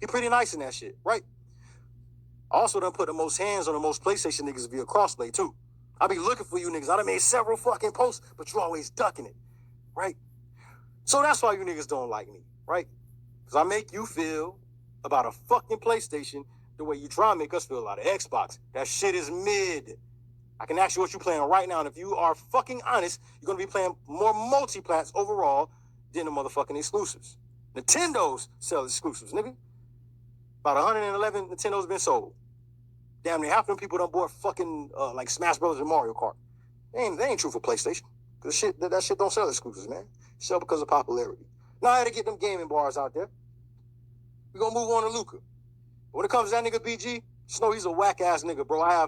He pretty nice in that shit, right? I also done put the most hands on the most PlayStation niggas via crossplay, too. I be looking for you niggas. I done made several fucking posts, but you always ducking it, right? So that's why you niggas don't like me, right? Because I make you feel about a fucking PlayStation the way you try to make us feel about an Xbox. That shit is mid. I can ask you what you playing right now, and if you are fucking honest, you're going to be playing more multi-plats overall than the motherfucking exclusives. Nintendo's sell exclusives, nigga. About 111 Nintendo's been sold. Damn near half of them people done bought fucking like Smash Brothers and Mario Kart. They ain't true for PlayStation. Cause that shit don't sell exclusives, man. Sell because of popularity. Now I had to get them gaming bars out there. We gonna move on to Luca. When it comes to that nigga BG, just know he's a whack ass nigga, bro. I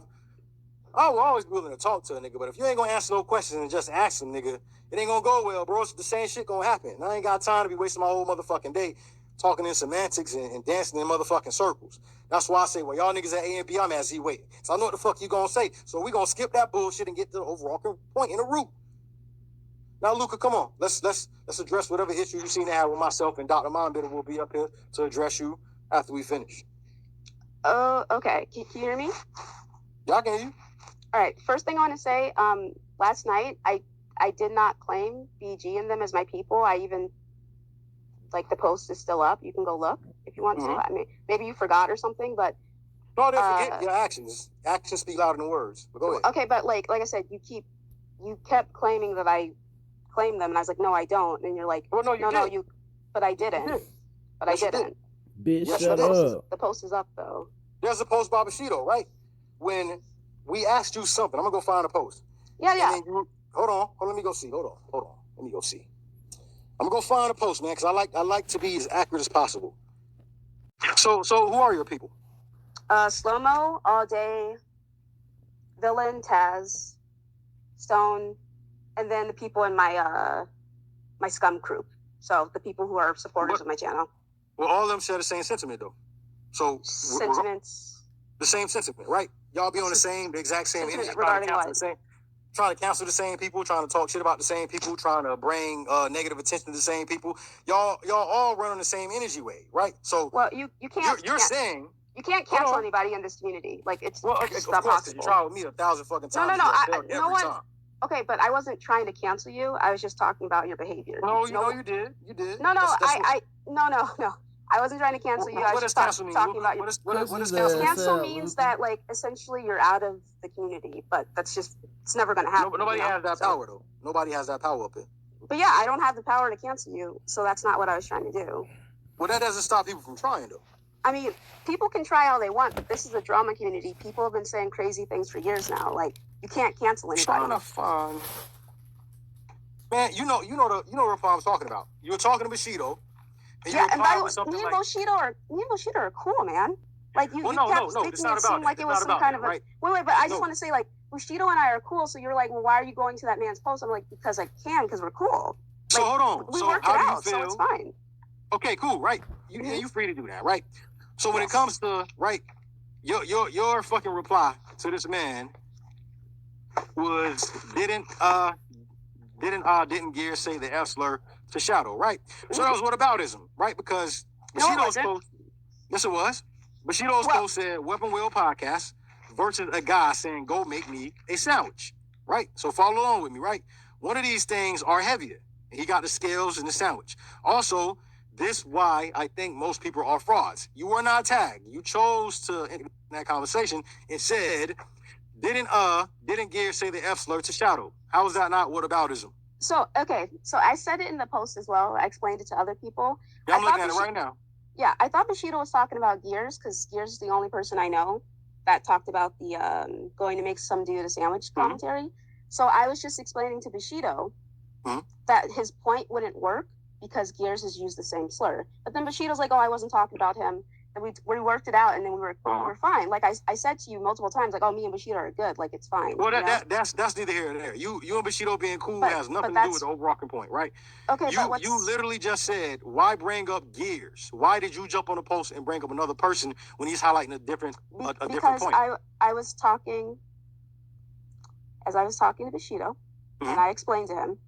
will always be willing to talk to a nigga, but if you ain't gonna answer no questions and just ask him, nigga, it ain't gonna go well, bro. It's the same shit gonna happen. And I ain't got time to be wasting my whole motherfucking day talking in semantics and dancing in motherfucking circles. That's why I say, well, y'all niggas at A and B, I'm at Z waiting. So I know what the fuck you gonna say. So we gonna skip that bullshit and get to the overall point in the root. Now, Luca, come on. Let's address whatever issue you seem to have with myself, and Dr. Mombitter will be up here to address you after we finish. Oh, okay. Can you hear me? Yeah, I can hear you. All right. First thing I want to say, last night I did not claim BG and them as my people. I even like the post is still up. You can go look if you want to. I mean, maybe you forgot or something, but no, I didn't forget your actions. Actions speak louder than words. But go ahead. Okay, but like I said, you kept claiming that I claimed them, and I was like, no, I don't. And you're like, well, no, you, but I didn't. But yes, I didn't. Bitch, yes, shut up. The post is up though. There's a post by Bushido, right? When we asked you something, I'm gonna go find a post. Yeah. Hold on, let me go see. Hold on, let me go see. I'm gonna go find a post, man, because I like to be as accurate as possible. So who are your people? Slow-mo, All Day, Villain, Taz, Stone, and then the people in my my scum crew. So the people who are supporters of my channel. Well, all of them share the same sentiment, though. So sentiments. The same sentiment, right? Y'all be on the exact same energy, regarding what? Trying to cancel the same people, trying to talk shit about the same people, trying to bring negative attention to the same people. Y'all all run on the same energy wave, right? So well, you can't. You're saying you can't cancel anybody in this community. Like it's well, okay, just of not course, possible. You try with me 1,000 fucking times. No. No one. Time. Okay, but I wasn't trying to cancel you. I was just talking about your behavior. No, you did. You did. No. No. I wasn't trying to cancel you. I was just talking about your. What is cancel? Cancel means that like essentially you're out of the community, but it's never going to happen. Nobody has that power though. Nobody has that power up here. But yeah, I don't have the power to cancel you, so that's not what I was trying to do. Well, that doesn't stop people from trying though. I mean, people can try all they want, but this is a drama community. People have been saying crazy things for years now. Like you can't cancel anybody. Trying to find. Man, you know what I'm talking about. You were talking to Bushido. Yeah, and by the way, me and Bushido are cool, man. Like you kept making it seem like it was some kind of a. Wait, but I just want to say, like, Bushido and I are cool. So you're like, well, why are you going to that man's post? I'm like, because I can, because we're cool. So hold on. We worked it out, so it's fine. Okay, cool, right? You're free to do that, right? So when it comes to your fucking reply to this man was didn't Gear say the F slur to Shadow, right? So that was whataboutism, right? Because Bushido's post, yes it was. Bushido's post said Weapon Wheel Podcast versus a guy saying go make me a sandwich, right? So follow along with me, right? One of these things are heavier. He got the scales and the sandwich. Also, this why I think most people are frauds. You were not tagged. You chose to in that conversation and said, didn't Gear say the F slur to Shadow? How is that not whataboutism? So I said it in the post as well. I explained it to other people. Yeah, I'm looking at it right now. Yeah, I thought Bushido was talking about Gears because Gears is the only person I know that talked about the going to make some dude a sandwich commentary. So I was just explaining to Bushido that his point wouldn't work because Gears has used the same slur. But then Bushido's like, oh, I wasn't talking about him. And we worked it out, and then we were fine. Like I said to you multiple times, like, oh, me and Bushido are good. Like, it's fine. Well, that's neither here nor there. You and Bushido being cool has nothing to do with the overarching point, right? Okay, you literally just said, why bring up Gears? Why did you jump on the post and bring up another person when he's highlighting a different point? Because I was talking to Bushido, and I explained to him.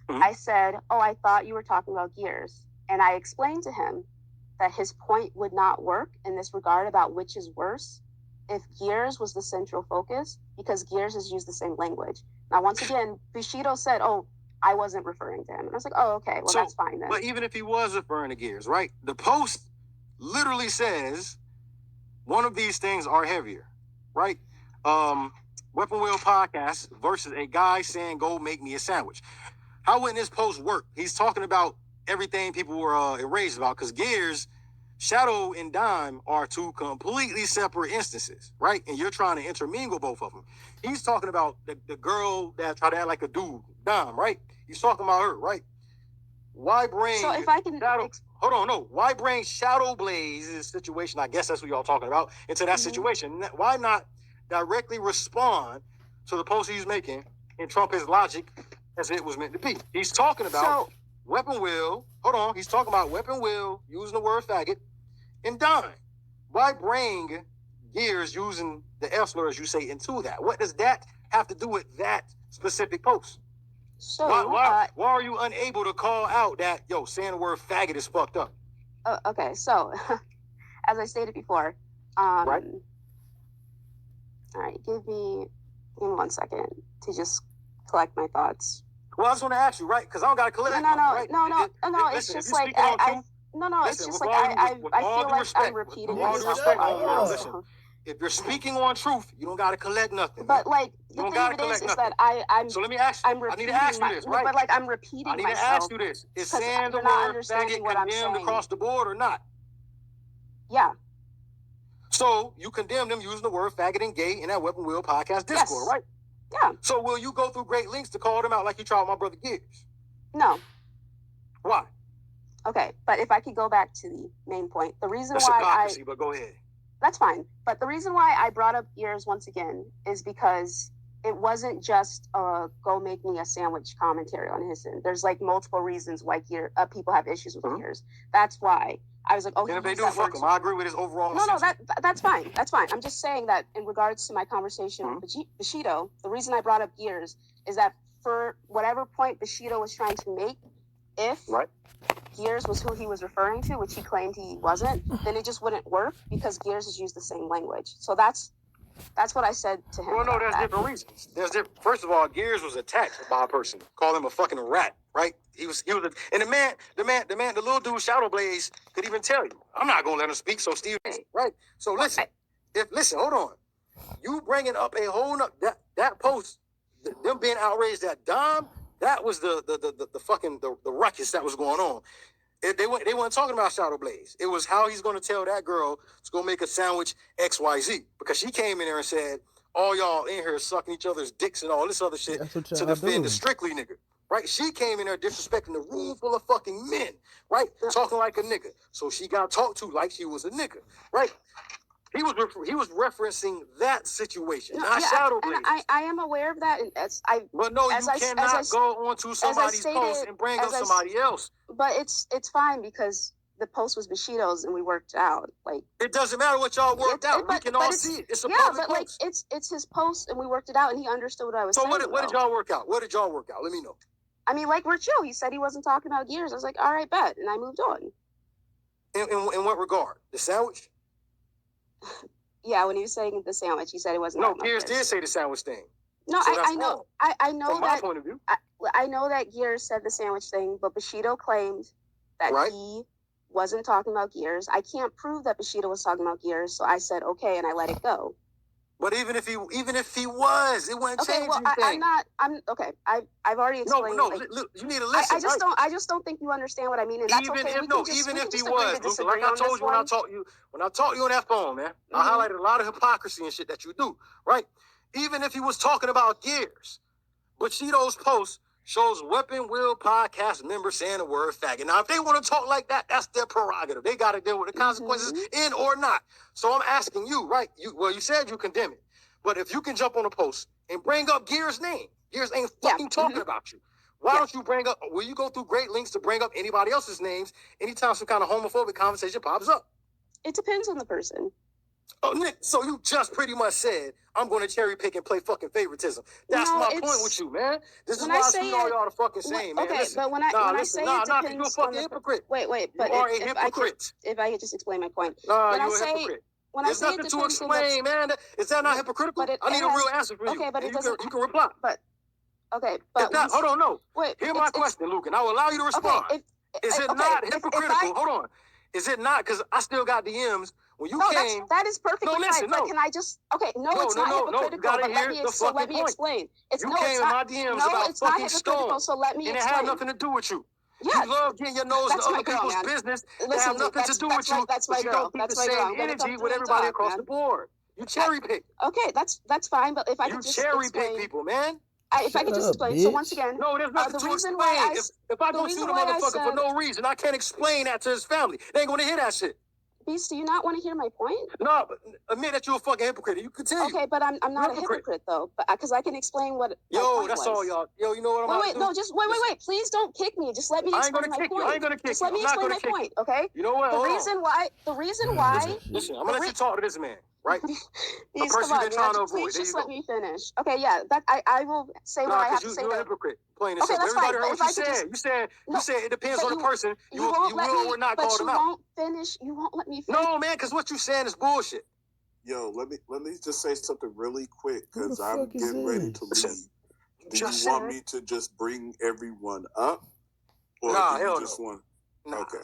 I said, oh, I thought you were talking about Gears. And I explained to him that his point would not work in this regard about which is worse if Gears was the central focus, because Gears has used the same language. Now, once again, Bushido said, "Oh, I wasn't referring to him," and I was like, "Oh, okay, well, that's fine then." But even if he was referring to Gears, right? The post literally says one of these things are heavier, right? Weapon Wheel Podcast versus a guy saying, "Go make me a sandwich." How wouldn't this post work? He's talking about everything people were enraged about, because Gears, Shadow, and Dime are two completely separate instances, right? And you're trying to intermingle both of them. He's talking about the girl that tried to act like a dude, Dime, right? He's talking about her, right? Why bring... So if I can... Hold on, no. Why bring Shadow Blaze's situation, I guess that's what y'all talking about, into that situation? Why not directly respond to the post he's making and trump his logic as it was meant to be? He's talking about Weapon Wheel. Hold on. He's talking about Weapon Wheel, using the word faggot, and dying. Why bring Gears using the F slur, as you say, into that? What does that have to do with that specific post? So why are you unable to call out that, yo, saying the word faggot is fucked up? Okay, so as I stated before, right. All right, give me 1 second to just collect my thoughts. Well, I just want to ask you, right? Because I don't got to collect. It's just like I feel like I'm repeating myself a lot now. Listen, if you're speaking on truth, you don't got to collect nothing. But like the thing of it is that I'm. So let me ask you. I need to ask you this, right? But like I'm repeating myself. I need to ask you this: is saying the word faggot condemned across the board or not? Yeah. So you condemn them using the word faggot and gay in that Weapon Wheel Podcast Discord, right? Yeah. So will you go through great lengths to call them out like you tried with my brother Gears? No. Why? Okay, but if I could go back to the main point, the reason That's why hypocrisy, but go ahead. That's fine. But the reason why I brought up Gears once again is because it wasn't just go make me a sandwich commentary on his end. There's like multiple reasons why people have issues with Gears. That's why I was like, oh, and if they do, fuck him. I agree with his overall. No, that's fine. That's fine. I'm just saying that in regards to my conversation with Bushido, the reason I brought up Gears is that for whatever point Bushido was trying to make, if Gears was who he was referring to, which he claimed he wasn't, then it just wouldn't work because Gears has used the same language. So that's what I said to him. Well, no, there's different reasons. First of all, Gears was attacked by a person, called him a fucking rat, right? And the little dude, Shadow Blaze, could even tell you, I'm not gonna let him speak. So Steve, right? So listen, hold on, you bringing up a whole that post, them being outraged at Dom, that was the fucking ruckus that was going on. They weren't talking about Shadow Blaze. It was how he's going to tell that girl to go make a sandwich XYZ. Because she came in there and said, all y'all in here sucking each other's dicks and all this other shit to defend the Strictly nigga. Right? She came in there disrespecting the room full of fucking men. Right? Talking like a nigga. So she got talked to like she was a nigga. Right? He was referencing that situation, not Shadow Blaze. I am aware of that. But no, you cannot go onto somebody's post and bring up somebody else. But it's fine because the post was Bushido's and we worked out. Like it doesn't matter what y'all worked out. We can all see it. It's a public post. Like it's his post and we worked it out and he understood what I was saying. So what did y'all work out? What did y'all work out? Let me know. I mean, like we're chill. He said he wasn't talking about Gears. I was like, all right, bet, and I moved on. In what regard? The sandwich? Yeah, when he was saying the sandwich, he said it wasn't. No, Gears did say the sandwich thing. No, so I know. I know from that. my point of view. I know that Gears said the sandwich thing, but Bushido claimed that he wasn't talking about Gears. I can't prove that Bushido was talking about Gears, so I said okay, and I let it go. But even if he was, it wouldn't change anything. I've already explained. No, you need to listen. I just don't think you understand what I mean. And that's even if he was, like I told you when I taught you on that phone, man, I highlighted a lot of hypocrisy and shit that you do, right? Even if he was talking about Gears, Bushido's post shows Weapon Wheel Podcast members saying the word faggot. Now, if they want to talk like that, that's their prerogative. They got to deal with the consequences, in or not. So I'm asking you, right? You said you condemn it. But if you can jump on a post and bring up Gears' name, Gears ain't fucking talking about you. Why don't you bring up, will you go through great lengths to bring up anybody else's names anytime some kind of homophobic conversation pops up? It depends on the person. Oh, Nick, so you just pretty much said, I'm going to cherry pick and play fucking favoritism. That's my point with you, man. This is why I treat all y'all the fucking same, man. Okay, listen, but when I say it depends you're a fucking hypocrite. Wait, but you are a hypocrite. if I could just explain my point. Nah, you're a hypocrite. There's nothing to explain, man. Is that not hypocritical? I need a real answer from you. Okay, but you can reply. Hold on, no. Wait, here's my question, Luke, and I will allow you to respond. Okay, is it not hypocritical? Hold on. Is it not? Because I still got DMs when you came. That is perfectly fine. But can I just? Okay, it's not hypocritical. But let me explain. You came in my DMs about fucking Stone, so let me explain. And it had nothing to do with you. Yeah, you love getting your nose in other people's business. It have nothing to do with you. That's my girl. That's the same energy with everybody across the board. You cherry pick. Okay, that's fine. But if I could just cherry pick people, man. If I could just explain. So once again, no, there's nothing to explain. If I go shoot a motherfucker for no reason, I can't explain that to his family. They ain't gonna hear that shit. Beast, do you not want to hear my point? No, but admit that you're a fucking hypocrite. You continue. Okay, but I'm not a hypocrite though, because I can explain what. That's all y'all. You know what I'm wait, no, just wait. Please don't kick me. Just let me explain my point. I ain't gonna kick you. Just let me explain my point, okay? You know what? The reason why. Listen, I'm gonna let you talk to this man. Right? Please, come on, trying to avoid. Please just let me finish. Okay, yeah, I will say what I have to say. You're a hypocrite. Okay, that's fine. Heard what you said. You said it depends on the person. You will or not call them out. You won't let me finish. No, man, because what you're saying is bullshit. Yo, let me just say something really quick because I'm getting ready to leave. Do you want me to just bring everyone up, or do you just want? Okay.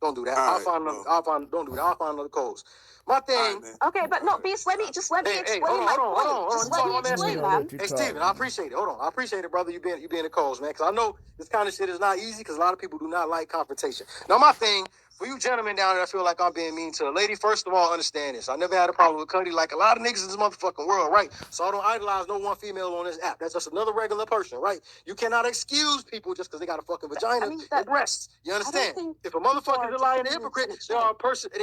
Don't do that. Don't do that. I'll find another cause. My thing. Okay, but no, Beast, let me explain my point. Just let me explain, man. Hey, Steven, I appreciate it. Hold on. I appreciate it, brother. You being a cause, man. Because I know this kind of shit is not easy because a lot of people do not like confrontation. Now, my thing, for you gentlemen down there, I feel like I'm being mean to a lady. First of all, understand this. I never had a problem with Cuddy like a lot of niggas in this motherfucking world, right? So I don't idolize no one female on this app. That's just another regular person, right? You cannot excuse people just because they got a fucking vagina and breasts. You understand? If a motherfucker is a liar and a hypocrite, they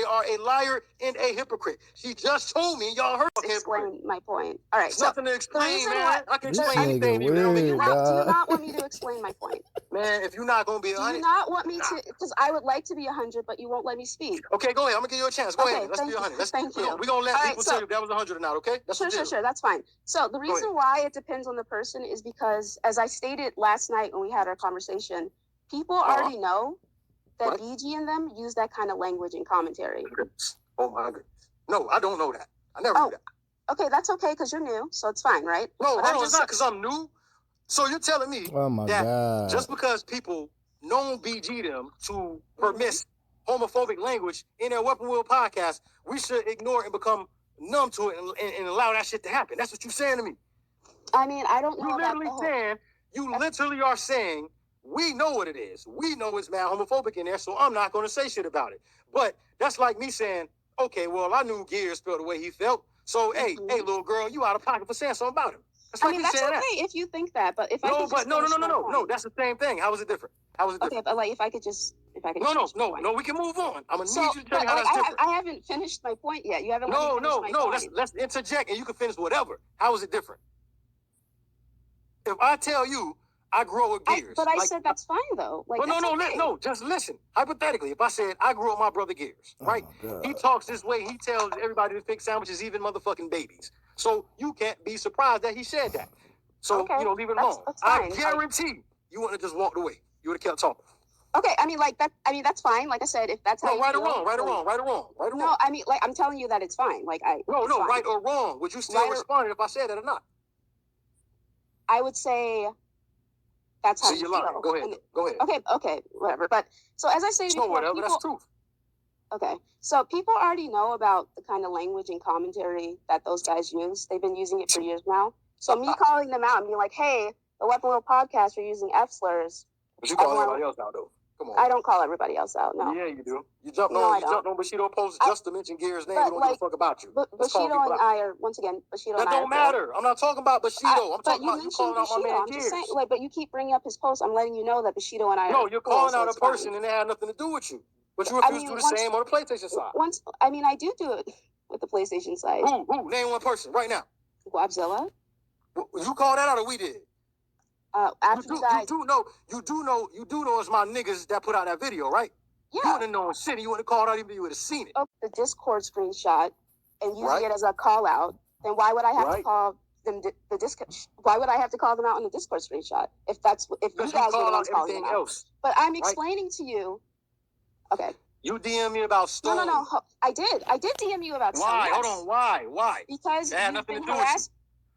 are a liar and a hypocrite. She just told me, y'all heard explain my point. All right, it's nothing to explain, man. I can explain anything. Do you not want me to explain my point? Man, if you're not going to be 100. Do you not want me to, because I would like to be 100, but you won't let me speak. Okay, go ahead. I'm going to give you a chance. Go ahead. Let's be 100. Thank you. We're going to let people tell you if that was 100 or not, okay? Sure. That's fine. So the reason why it depends on the person is because, as I stated last night when we had our conversation, people already know that BG and them use that kind of language in commentary. Oh, my goodness. No, I don't know that. I never knew that. Okay, that's okay because you're new, so it's fine, right? No, it's not because I'm new. So you're telling me that just because people know BG them to permit homophobic language in their Weapon Wheel podcast, we should ignore it and become numb to it and allow that shit to happen. That's what you're saying to me. I mean, I don't know You literally are saying, we know what it is. We know it's mad homophobic in there, so I'm not going to say shit about it. But that's like me saying, okay, well, I knew Gears felt the way he felt. So, hey, little girl, you out of pocket for saying something about him. That's okay if you think that, but if no, that's the same thing. How is it different? Okay, but like if I could just. No, we can move on. I'm gonna need you to tell me how that's different. I haven't finished my point yet. You haven't. No. Let's interject and you can finish whatever. How is it different? If I tell you I grew up with Gears, I said that's fine though. Just listen. Hypothetically, if I said I grew up with my brother Gears, right? He talks this way. He tells everybody to fix sandwiches, even motherfucking babies. So you can't be surprised that he said that. So leave it alone. I guarantee you wouldn't have just walked away. You would have kept talking. Okay, that's fine. Like I said, if that's how you feel. Right or wrong. No, I'm telling you that it's fine. Right or wrong. Would you still respond if I said that or not? I would say that's how you feel. Lying. Go ahead. Okay, whatever. But so as I say before, that's truth. Okay, so people already know about the kind of language and commentary that those guys use. They've been using it for years now. So me calling them out and being like, hey, the Weapon Wheel podcast are using F slurs. But you call everybody else out, though. Come on. I don't call everybody else out, no. Yeah, you do. You jumped on Bushido post just to mention Gears' name. We don't give a fuck about you. But Bushido and I are, once again, Bushido and I That don't matter. I'm not talking about Bushido. I'm talking about you calling out my man Gears. Just saying, but you keep bringing up his post. I'm letting you know that Bushido and I are. No, you're calling out a person and it had nothing to do with you. But you refuse to do the same on the PlayStation side. I do it with the PlayStation side. Who? Name one person right now. Guabzilla. You call that out or we did? After you do know it's my niggas that put out that video, right? Yeah. You wouldn't have known shit. You wouldn't have called out even if you would have seen it. Oh, the Discord screenshot and using it as a call out, then why would I have to call them the Discord? Why would I have to call them out in the Discord screenshot if you guys were the ones calling them out? But I'm explaining to you. Okay. You DM me about Stone. No. I did DM you about Stone. Why? Hold on. Why? Because you've been harassed.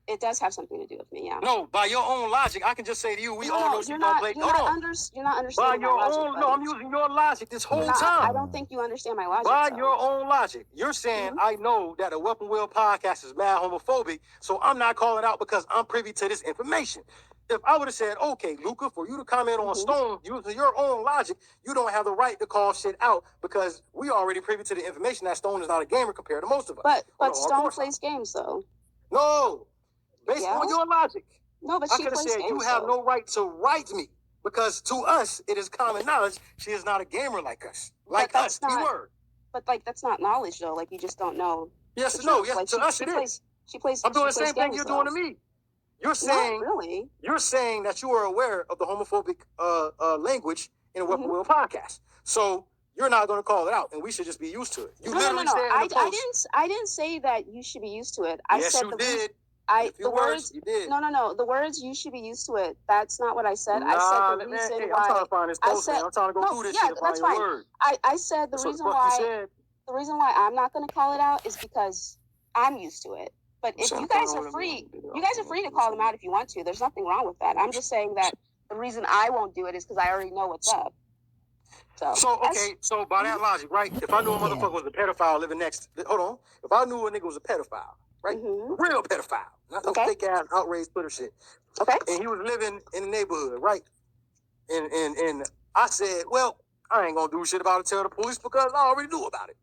It does have something to do with me, yeah. No, by your own logic, I can just say to you, we all know you're not understanding by your my logic. own, no, I'm using your logic this whole time. I don't think you understand my logic. By your own logic, you're saying I know that a Weapon Wheel podcast is mad homophobic, so I'm not calling out because I'm privy to this information. If I would have said, okay, Luca, for you to comment on Stone using your own logic, you don't have the right to call shit out because we already privy to the information that Stone is not a gamer compared to most of us. But Stone plays games, though. No. Based on your logic. No, but she plays games. I could have said, you have no right to write me because to us, it is common knowledge she is not a gamer like us. Like us, keyword. But, that's not knowledge, though. You just don't know. Yes, no, yes, to us it is. She plays. I'm doing the same thing you're doing to me. You're saying, not really. You're saying that you are aware of the homophobic language in a Weapon Wheel podcast. So you're not going to call it out, and we should just be used to it. You literally said in the post, I didn't say that you should be used to it. Yes, you did. The words, you did. No. The words "you should be used to it." That's not what I said. I said the reason why. I'm trying to find this post. I'm trying to go through this. Yeah, that's fine. I said the reason why. The reason why I'm not going to call it out is because I'm used to it. But if you guys are free, to call them out if you want to. There's nothing wrong with that. I'm just saying that the reason I won't do it is because I already know what's up. So by that logic, right? If I knew a motherfucker was a pedophile living next, hold on. If I knew a nigga was a pedophile, right? Real pedophile, not no fake ass outraged Twitter shit. Okay. And he was living in the neighborhood, right? And I said, well, I ain't gonna do shit about it. Tell the police because I already knew about it.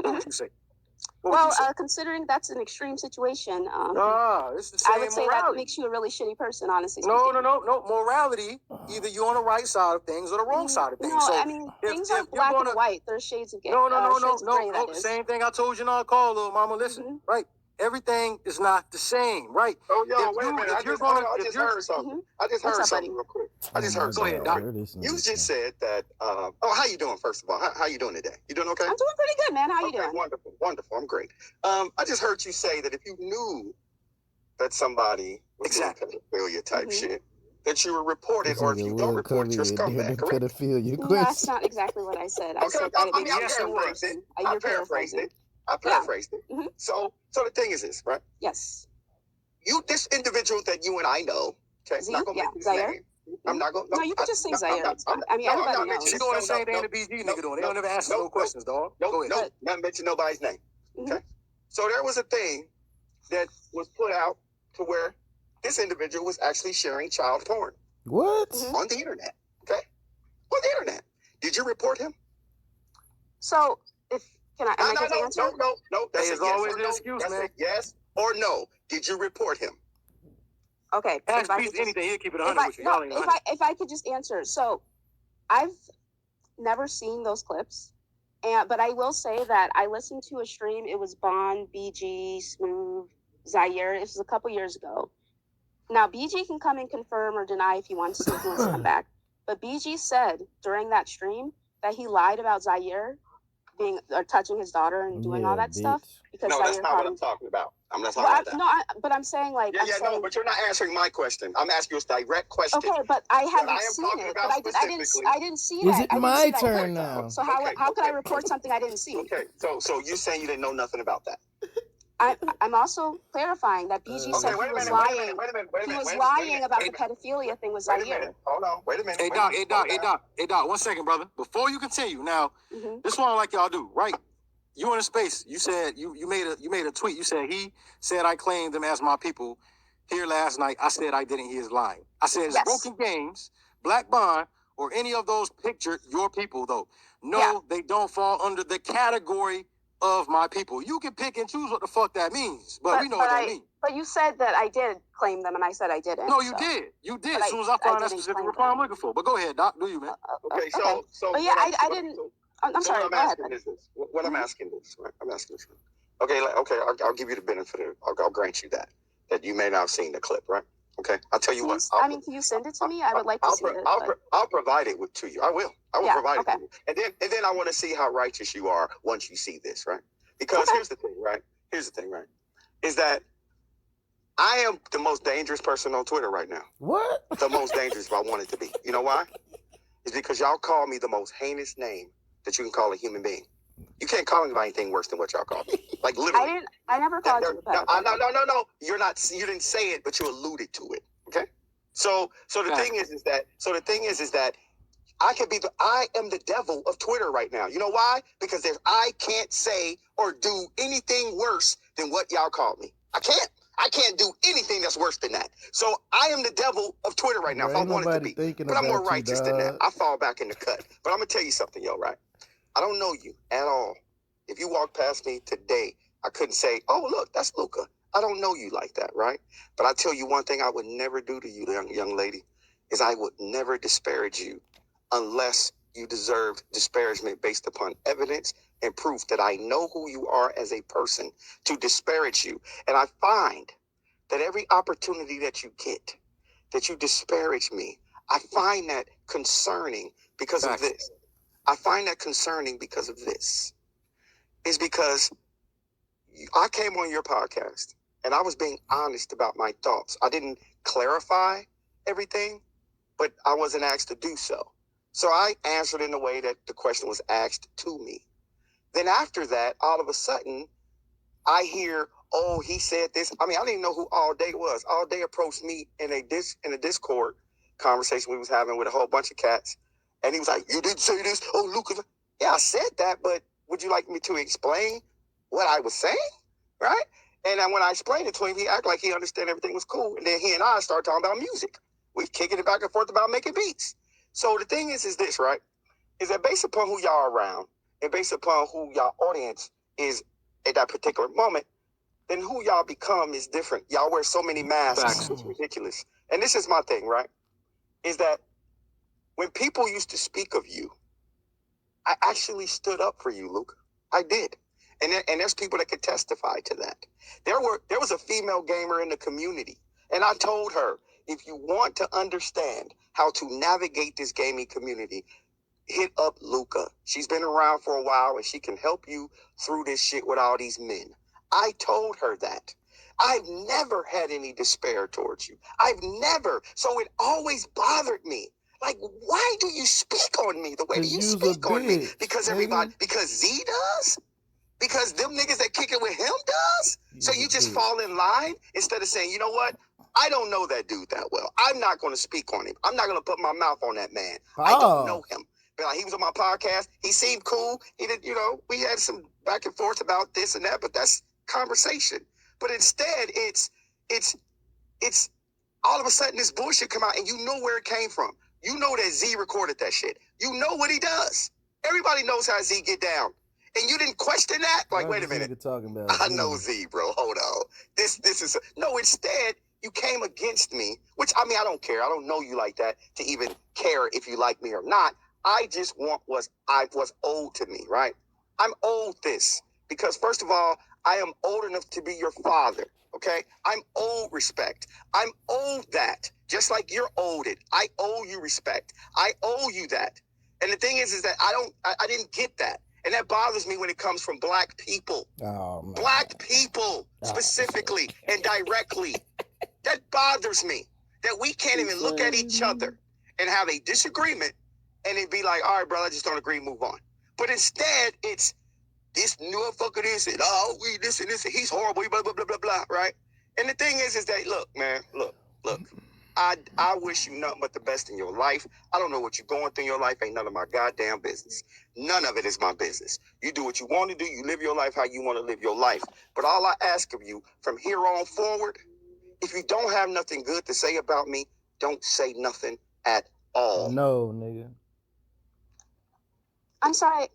What would you say? Considering that's an extreme situation, it's the same I would say morality. that makes you a really shitty person, honestly. No. Morality, either you're on the right side of things or the wrong side of things. No, so I mean, things are black and white. There's shades of gray. No. Same thing I told you in our call, little mama. Listen, right? Everything is not the same, right? Oh, yo, wait a minute. I just heard something. I just heard something real quick. Go ahead, Doc. You just said that, how you doing, first of all? How you doing today? You doing okay? I'm doing pretty good, man. How you doing? Wonderful. I'm great. I just heard you say that if you knew that somebody was doing pedophilia type shit, that you were reported, or if you don't report, you're a scumbag, correct? No, that's not exactly what I said. I said that I paraphrased it. I paraphrased it. So the thing is this, right? Yes. This individual that you and I know, okay, I'm not going to make his name. I'm not going to. No, you can just say Zaire. Everybody knows. She's doing the same thing the BG nigga doing. They don't ever ask no questions, dog. No, not mention nobody's name. Okay. So there was a thing that was put out to where this individual was actually sharing child porn. What? On the internet. Okay. On the internet. Did you report him? So, can I answer? No. That's it's always an excuse, man. Yes or no. Did you report him? Okay. Ask anything. He'll keep it 100 with you. If I could just answer. So, I've never seen those clips, but I will say that I listened to a stream. It was Bond, BG, Smooth, Zaire. It was a couple years ago. Now, BG can come and confirm or deny if he wants to come back. But BG said during that stream that he lied about Zaire touching his daughter and doing all that stuff because that's not what I'm talking about. I'm not talking about that. No, but I'm saying but you're not answering my question. I'm asking you a direct question. Okay, but I haven't seen it. But I didn't see that. Is it my turn now? So how could I report something I didn't see? Okay, so you're saying you didn't know nothing about that? I'm also clarifying that BG said he was lying. He was lying about the pedophilia thing with Zaire. Hold on, wait a minute. Hey, Doc, 1 second, brother. Before you continue, now, this one like y'all do, right? You in a space. You said you made a tweet. You said he said I claimed them as my people here last night. I said I didn't. He is lying. I said it's Broken Games, Black Bond, or any of those pictured your people though. No, they don't fall under the category of my people. You can pick and choose what the fuck that means, but we know what that means. But you said that I did claim them, and I said I didn't. No, you did. You did. As soon as I find that specific reply I'm looking for. But go ahead, Doc. Do you, man? Okay, so. But yeah, I didn't. I'm sorry. What I'm asking is this. What I'm asking is, right? I'm asking this. Okay, I'll give you the benefit of. I'll grant you that you may not have seen the clip, right? Okay, I'll tell you what. Can you send it to me? I would like to see it. I'll provide it to you. I will provide it to you. And then I want to see how righteous you are once you see this, right? Because here's the thing, right? here's the thing, right? Is that I am the most dangerous person on Twitter right now. What? The most dangerous if I wanted to be. You know why? It's because y'all call me the most heinous name that you can call a human being. You can't call anybody anything worse than what y'all call me. Like literally. I never called you a pedophile. No. You're not. You didn't say it, but you alluded to it. Okay. So the thing is that I am the devil of Twitter right now. You know why? Because I can't say or do anything worse than what y'all call me. I can't do anything that's worse than that. So I am the devil of Twitter right now, if I wanted to be. But I'm more righteous than that. I fall back in the cut. But I'm going to tell you something, yo, right? I don't know you at all. If you walk past me today, I couldn't say, oh, look, that's Luca. I don't know you like that, right? But I tell you one thing I would never do to you, young lady, is I would never disparage you unless you deserved disparagement based upon evidence and proof that I know who you are as a person to disparage you. And I find that every opportunity that you get, that you disparage me, I find that concerning because of this. I find that concerning because of this. It's because I came on your podcast and I was being honest about my thoughts. I didn't clarify everything, but I wasn't asked to do so. So I answered in the way that the question was asked to me. Then after that, all of a sudden, I hear, oh, he said this. I mean, I didn't even know who All Day was. All Day approached me in a Discord conversation we was having with a whole bunch of cats. And he was like, you didn't say this? Oh, Lucas. Yeah, I said that, but would you like me to explain what I was saying? Right? And then when I explained it to him, he acted like he understood everything was cool. And then he and I started talking about music. We kicking it back and forth about making beats. So the thing is this, right? Is that based upon who y'all are around and based upon who y'all audience is at that particular moment, then who y'all become is different. Y'all wear so many masks. It's ridiculous. And this is my thing, right? Is that when people used to speak of you, I actually stood up for you, Luke. I did. And there's people that could testify to that. There was a female gamer in the community, and I told her, if you want to understand how to navigate this gaming community, hit up Luca. She's been around for a while, and she can help you through this shit with all these men. I told her that. I've never had any despair towards you. I've never. So it always bothered me. Like, why do you speak on me the way that you speak on me? Because Z does? Because them niggas that kick it with him does? So you just fall in line instead of saying, you know what? I don't know that dude that well. I'm not going to speak on him. I'm not going to put my mouth on that man. I don't know him. But like, he was on my podcast. He seemed cool. He did, we had some back and forth about this and that, but that's conversation. But instead, it's all of a sudden this bullshit come out and you know where it came from. You know that Z recorded that shit. You know what he does. Everybody knows how Z get down. And you didn't question that? Like, wait a minute. Talking about I know Z, bro. Hold on. This is... No, instead, you came against me, which, I mean, I don't care. I don't know you like that to even care if you like me or not. I just want what's owed to me, right? I'm owed this because, first of all, I am old enough to be your father, okay? I'm owed respect. I'm owed that. Just like you're owed it. I owe you respect. I owe you that. And the thing is that I didn't get that. And that bothers me when it comes from black people. Oh, man. Black people, specifically and directly. That bothers me. That we can't even look at each other and have a disagreement and it'd be like, all right, brother, I just don't agree, move on. But instead, it's this motherfucker this and we this and this and he's horrible, blah, blah, blah, blah, blah, right? And the thing is that, look, man, look. I wish you nothing but the best in your life. I don't know what you're going through in your life. Ain't none of my goddamn business. None of it is my business. You do what you want to do. You live your life how you want to live your life. But all I ask of you from here on forward, if you don't have nothing good to say about me, don't say nothing at all. No, nigga. I'm sorry.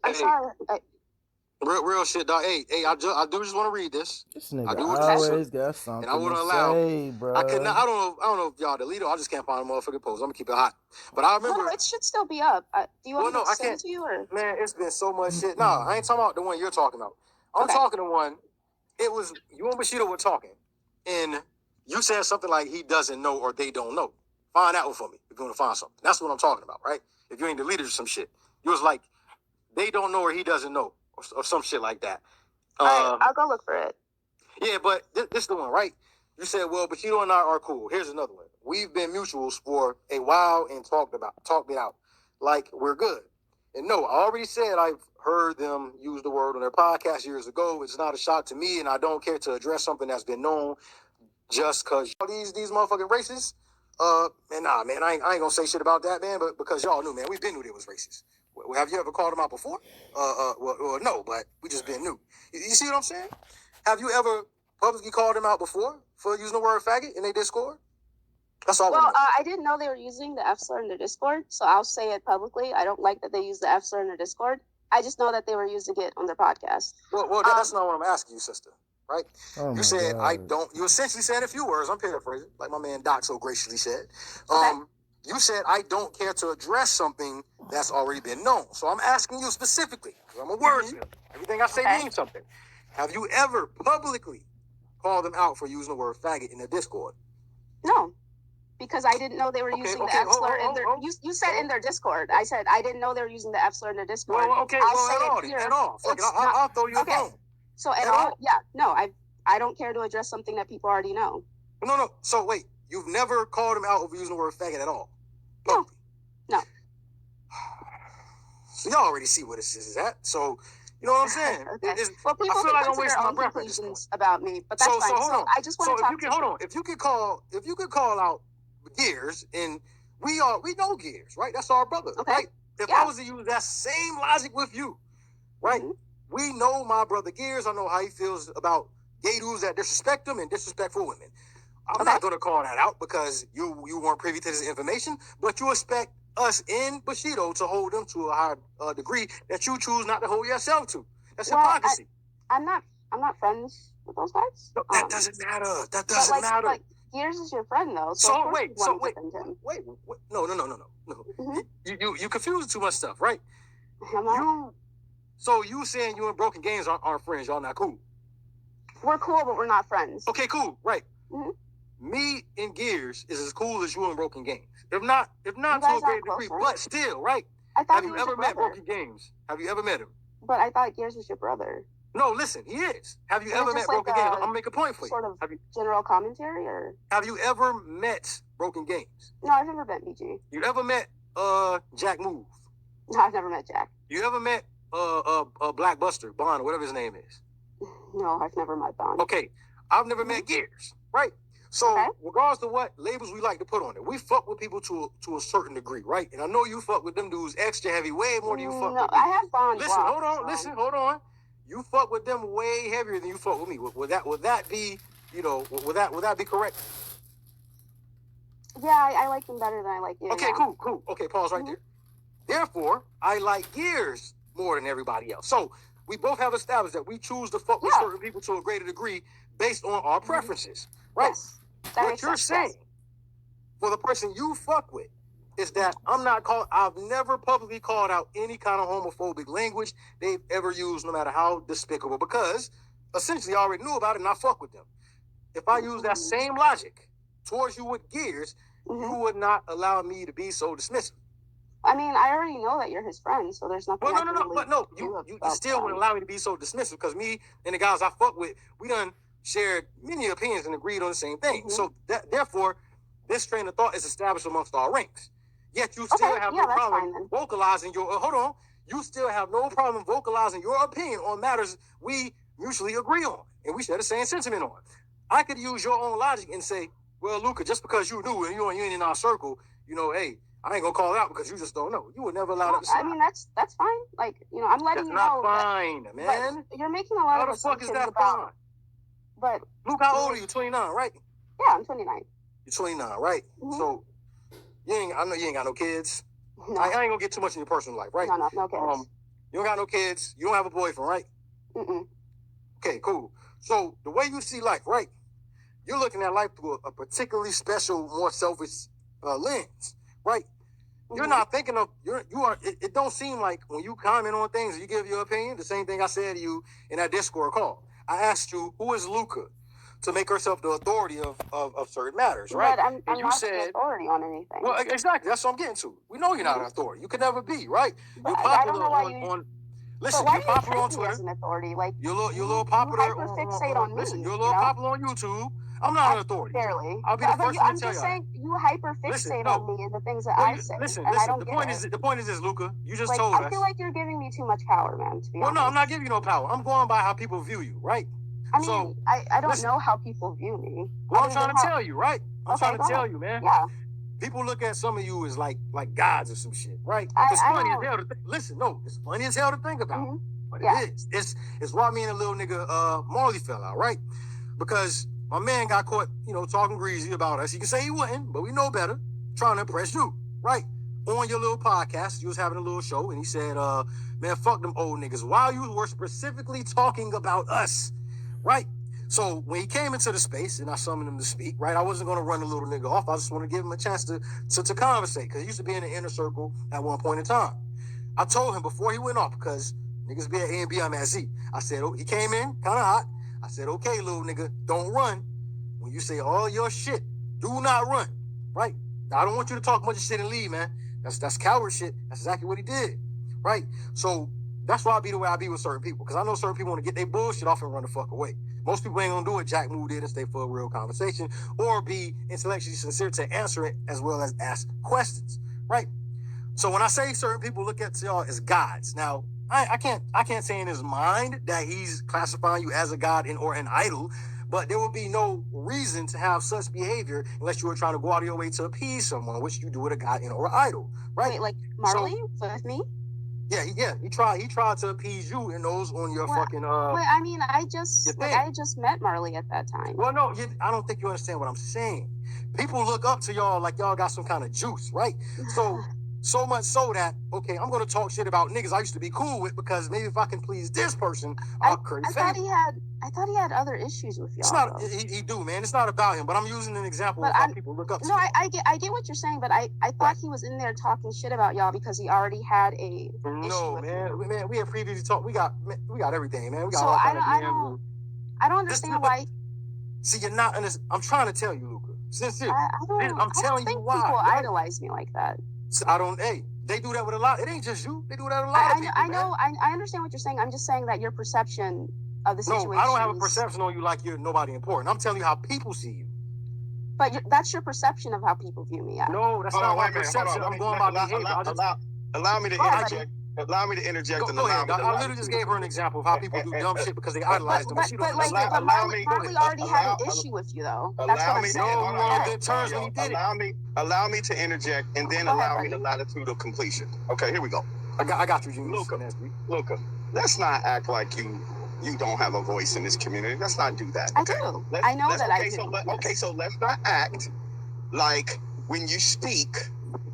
Real shit, dog. Hey, I do just want to read this. This nigga I do always got something and I wouldn't to allow. say, bro. I don't know if y'all delete it. I just can't find a motherfucking post. I'm gonna keep it hot. But I remember. No, it should still be up. Do you want me to send it to you or? Man, it's been so much shit. No, I ain't talking about the one you're talking about. I'm talking the one. It was you and Bushido were talking, and you said something like he doesn't know or they don't know. Find that one for me if you want to find something. That's what I'm talking about, right? If you ain't deleted or some shit, you was like they don't know or he doesn't know or some shit like that. All right, I'll go look for it. Yeah, but this is the one, right? You said, well, Bushido and I are cool. Here's another one. We've been mutuals for a while and talked it out. Like, we're good. And no, I already said I've heard them use the word on their podcast years ago. It's not a shock to me, and I don't care to address something that's been known just because these motherfucking racists. And nah, man, I ain't gonna say shit about that, man, but because y'all knew, man, we've been knew they was racist. Have you ever called them out before? Well, no, but we just been new. You see what I'm saying? Have you ever publicly called them out before for using the word faggot in their Discord? That's all. Well, I didn't know they were using the F slur in their Discord, so I'll say it publicly. I don't like that they use the F slur in their Discord. I just know that they were using it on their podcast. Well, that's not what I'm asking you, sister. Right? Oh You said God. I don't. You essentially said a few words. I'm paraphrasing, like my man Doc so graciously said. You said I don't care to address something that's already been known. So I'm asking you specifically, because I'm a wordsmith. Everything I say means something. Have you ever publicly called them out for using the word faggot in their Discord? No, because I didn't know they were using the F slur in their. You said in their Discord. I said I didn't know they were using the F slur in their Discord. Well, okay, I'll say at all. I'll throw you a bone. So at all, yeah, no, I don't care to address something that people already know. No. So wait, you've never called them out over using the word faggot at all? No. So y'all already see what this is at. So you know what I'm saying? Okay. Well, people I feel like I'm can wasting their my own breath conclusions about me, but that's fine. hold on. I just want to talk. Hold on. If you could call out Gears, and we know Gears, right? That's our brother, right? If I was to use that same logic with you, right? We know my brother Gears. I know how he feels about gay dudes that disrespect him and disrespectful women. I'm not going to call that out because you weren't privy to this information, but you expect us in Bushido to hold them to a high degree that you choose not to hold yourself to. That's hypocrisy. I'm not friends with those guys. No, that doesn't matter. That doesn't matter. Like Gears is your friend though. So wait. No. You confusing too much stuff, right? So you saying you and Broken Games aren't friends? Y'all not cool? We're cool, but we're not friends. Okay, cool, right? Me and Gears is as cool as you and Broken Games. If not to a great degree, but still, right? Have you ever met Broken Games? Have you ever met him? But I thought Gears was your brother. No, listen, he is. Have you ever met Broken Games? I'm gonna make a point for you. Sort of general commentary, or have you ever met Broken Games? No, I've never met BG. You ever met Jack Move? No, I've never met Jack. You ever met Black Buster, Bond, or whatever his name is? No, I've never met Bond. Okay, I've never met Gears, right? So regardless of what labels we like to put on it, we fuck with people to a certain degree, right? And I know you fuck with them dudes extra heavy, way more than you fuck with me. I have Bond. Hold on. You fuck with them way heavier than you fuck with me. Would that be, would that be correct? Yeah, I like them better than I like you. Okay, cool. Okay, pause right there. Therefore, I like Gears more than everybody else. So we both have established that we choose to fuck with certain people to a greater degree based on our preferences, right? Yes, what you're saying for the person you fuck with is that I've never publicly called out any kind of homophobic language they've ever used, no matter how despicable, because essentially I already knew about it and I fuck with them. If I use that same logic towards you with Gears, you would not allow me to be so dismissive. I mean, I already know that you're his friend, so there's nothing. You still wouldn't allow me to be so dismissive because me and the guys I fuck with, we done shared many opinions and agreed on the same thing. So therefore, this train of thought is established amongst our ranks. Yet you still have no problem vocalizing your. You still have no problem vocalizing your opinion on matters we mutually agree on and we share the same sentiment on. I could use your own logic and say, well, Luca, just because you knew and you ain't in our circle, hey, I ain't gonna call it out because you just don't know. You would never allow that to slide. I mean, that's fine. Like, I'm letting you know. That's not fine, man. You're making a lot of assumptions about. How the fuck is that fine? But Luke, how old are you? 29, right? Yeah, I'm 29. You're 29, right? So I know you ain't got no kids. No. I ain't gonna get too much in your personal life, right? No kids. You don't got no kids. You don't have a boyfriend, right? Okay, cool. So the way you see life, right? You're looking at life through a particularly special, more selfish lens, right? You're not thinking of it don't seem like when you comment on things, you give your opinion, the same thing I said to you in that Discord call. I asked you, who is Luca, to make herself the authority of certain matters, right? But I'm not the authority on anything. Well, exactly. That's what I'm getting to. We know you're not an authority. You can never be, right? You're popular Listen, But why you're do you popular on treat me Twitter. as an authority? Like You're a little popular. You hyperfixate on me. Listen, you're a little popular on YouTube. I'm not an authority. Barely. I'll be the first one I'm to tell just you. saying you hyperfixate on me and the things that I say. Listen. I don't The get point it. the point is this, Luca. You just like, told us. I feel like you're giving me too much power, man. To be honest. No, I'm not giving you no power. I'm going by how people view you, right? I mean, I don't know how people view me. Well, I'm trying to tell you, right? I'm trying to tell you, man. Yeah. People look at some of you as like gods or some shit, right? It's funny as hell to listen. No, it's funny as hell to think about. Mm-hmm. But it is. It's why me and the little nigga Marley fell out, right? Because my man got caught, talking greasy about us. He can say he wouldn't, but we know better. Trying to impress you, right? On your little podcast, you was having a little show, and he said, man, fuck them old niggas. While you were specifically talking about us, right? So when he came into the space and I summoned him to speak, right, I wasn't going to run the little nigga off. I just want to give him a chance to conversate, because he used to be in the inner circle at one point in time. I told him before he went off, because niggas be at A and B, I'm at Z. I said, he came in kind of hot. I said, okay, little nigga, don't run. When you say all your shit, do not run, right? Now, I don't want you to talk a bunch of shit and leave, man. That's coward shit. That's exactly what he did, right? So that's why I be the way I be with certain people, because I know certain people want to get their bullshit off and run the fuck away. Most people ain't gonna do what Jack Moo did and stay for a real conversation or be intellectually sincere to answer it as well as ask questions, right? So when I say certain people look at y'all as gods, now I can't say in his mind that he's classifying you as a god or an idol, but there would be no reason to have such behavior unless you were trying to go out of your way to appease someone, which you do with a god or an idol, right? Wait, like Marley with me? Yeah. He tried to appease you and those on your fucking. Wait, I mean, I just met Marley at that time. Well, no, I don't think you understand what I'm saying. People look up to y'all like y'all got some kind of juice, right? So much so that, okay, I'm gonna talk shit about niggas I used to be cool with, because maybe if I can please this person, I'll curry favor. I thought he had other issues with y'all. It's not. He do, man. It's not about him. But I'm using an example of how people look up to. No, I get what you're saying, but I thought he was in there talking shit about y'all because he already had a. No, man. Man, we had previously talked. We got everything, man. We got so all I don't understand why. See, you're not. I'm trying to tell you, Luca. Sincerely, I'm telling you why. People idolize me like that. Hey, they do that with a lot. It ain't just you. They do that with a lot of people. I know. I understand what you're saying. I'm just saying that your perception of the situation. No, I don't have a perception on you like you're nobody important. I'm telling you how people see you. But that's your perception of how people view me. No, that's not my perception. I'm going by behavior. Allow me to interject. Allow me to interject. Go ahead. I literally just gave her an example of how people do dumb shit because they idolize them. But Marley already had an issue with you, though. That's what I'm saying. No, we were on good terms when he did it. Allow me to interject, and then allow me the latitude of completion. Okay, here we go. I got you, Junior. Luca, let's not act like you don't have a voice in this community. Let's not do that. Okay? I do. I know that I do. So let's not act like when you speak,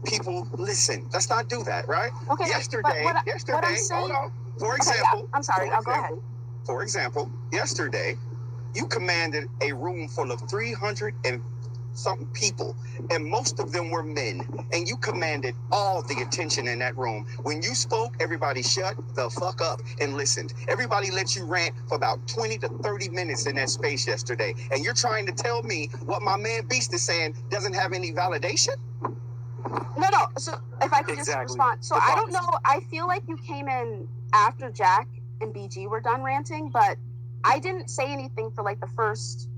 people listen. Let's not do that, right? Okay. Yesterday, what I'm saying, hold on. For example, I'm sorry. I'll go ahead. For example, yesterday, you commanded a room full of 300 and something people, and most of them were men, and you commanded all the attention in that room. When you spoke, everybody shut the fuck up and listened. Everybody let you rant for about 20 to 30 minutes in that space yesterday, and you're trying to tell me what my man Beast is saying doesn't have any validation? No. So if I could just respond. So I don't know. I feel like you came in after Jack and BG were done ranting, but I didn't say anything for like the first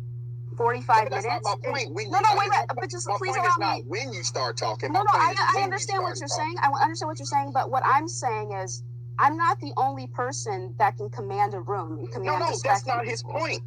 45 minutes. That's not my point. Wait. But just please allow me. Not when you start talking. No. I understand what you're saying. I understand what you're saying. But what I'm saying is, I'm not the only person that can command a room and command. No, that's not his point.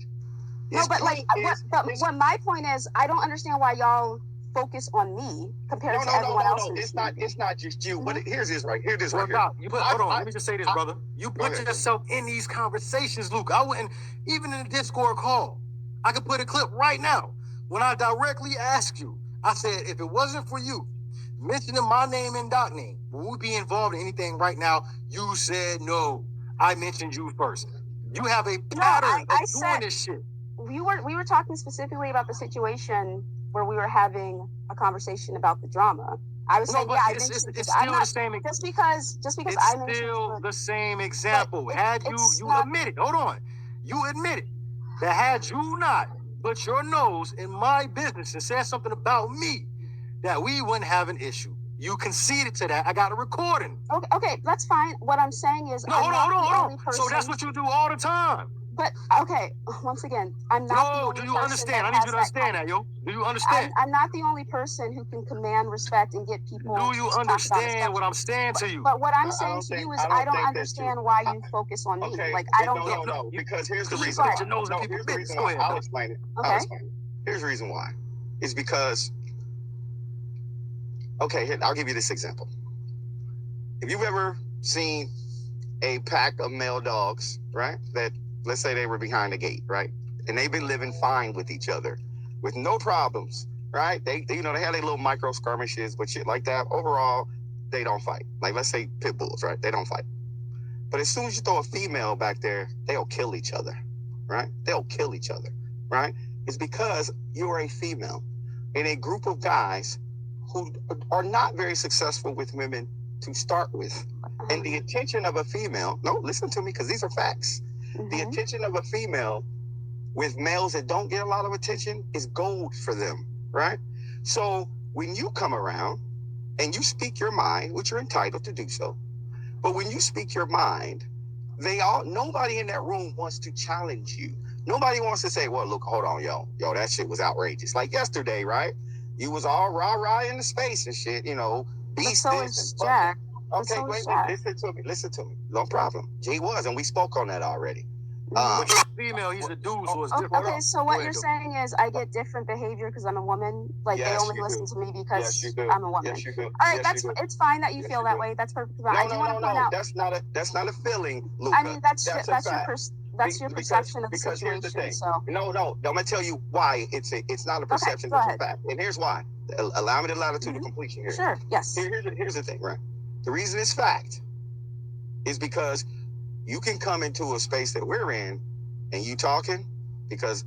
But what my point is, I don't understand why y'all focus on me compared to everyone else. It's not just you. But here's this right here. Hold on. Let me just say this, brother. You put yourself in these conversations, Luke. I wouldn't, even in the Discord call, I could put a clip right now. When I directly asked you, I said, if it wasn't for you mentioning my name and Doc name, would we be involved in anything right now? You said no. I mentioned you first. You have a pattern of doing this shit. We were talking specifically about the situation where we were having a conversation about the drama. I was saying, it's still the same. Just because I mentioned, it's still the same example. You admitted, hold on, you admitted that had you not put your nose in my business and said something about me, that we wouldn't have an issue. You conceded to that. I got a recording. Okay, that's fine. What I'm saying is, No, hold on. So that's what you do all the time. But okay, once again, I'm not the only person. Do you understand? I need you to understand that, yo. Do you understand? I'm not the only person who can command respect and get people. Do you understand what I'm saying to you? But what I'm saying to you is, I don't understand why you focus on me. Okay. Like, I don't get. No. Because here's the You reason. put your nose in people's business. Go ahead. I'll explain it. Okay. Here's the reason why. It's because. Okay, here, I'll give you this example. If you've ever seen a pack of male dogs, right? That, let's say they were behind the gate, right? And they've been living fine with each other with no problems, right? They have their little micro skirmishes, but shit like that. Overall, they don't fight. Like, let's say pit bulls, right? They don't fight. But as soon as you throw a female back there, they'll kill each other, right? They'll kill each other, right? It's because you're a female in a group of guys who are not very successful with women to start with. And the attention of a female, no, listen to me, because these are facts. The attention of a female with males that don't get a lot of attention is gold for them, right? So when you come around and you speak your mind, which you're entitled to do so, but when you speak your mind, nobody in that room wants to challenge you. Nobody wants to say, well, look, hold on, yo, that shit was outrageous. Like yesterday, right? You was all rah-rah in the space and shit, you know. But so is Jack. Okay, wait, listen to me. No problem. Jay was, and we spoke on that already. But you're female, he's a dude, so it's different. Okay, so what you're saying is I get different behavior because I'm a woman. Like, yes, they only listen to me because I'm a woman. Yes, you do. All right, it's fine that you feel that way. That's perfectly fine. No. That's not a feeling, Luca. I mean, that's your perception of the situation. So no. I'm gonna tell you why it's not a perception, it's a fact. And here's why. Allow me the latitude of completion here. Sure. Yes. Here's the thing, right? The reason it's fact is because you can come into a space that we're in and you talking because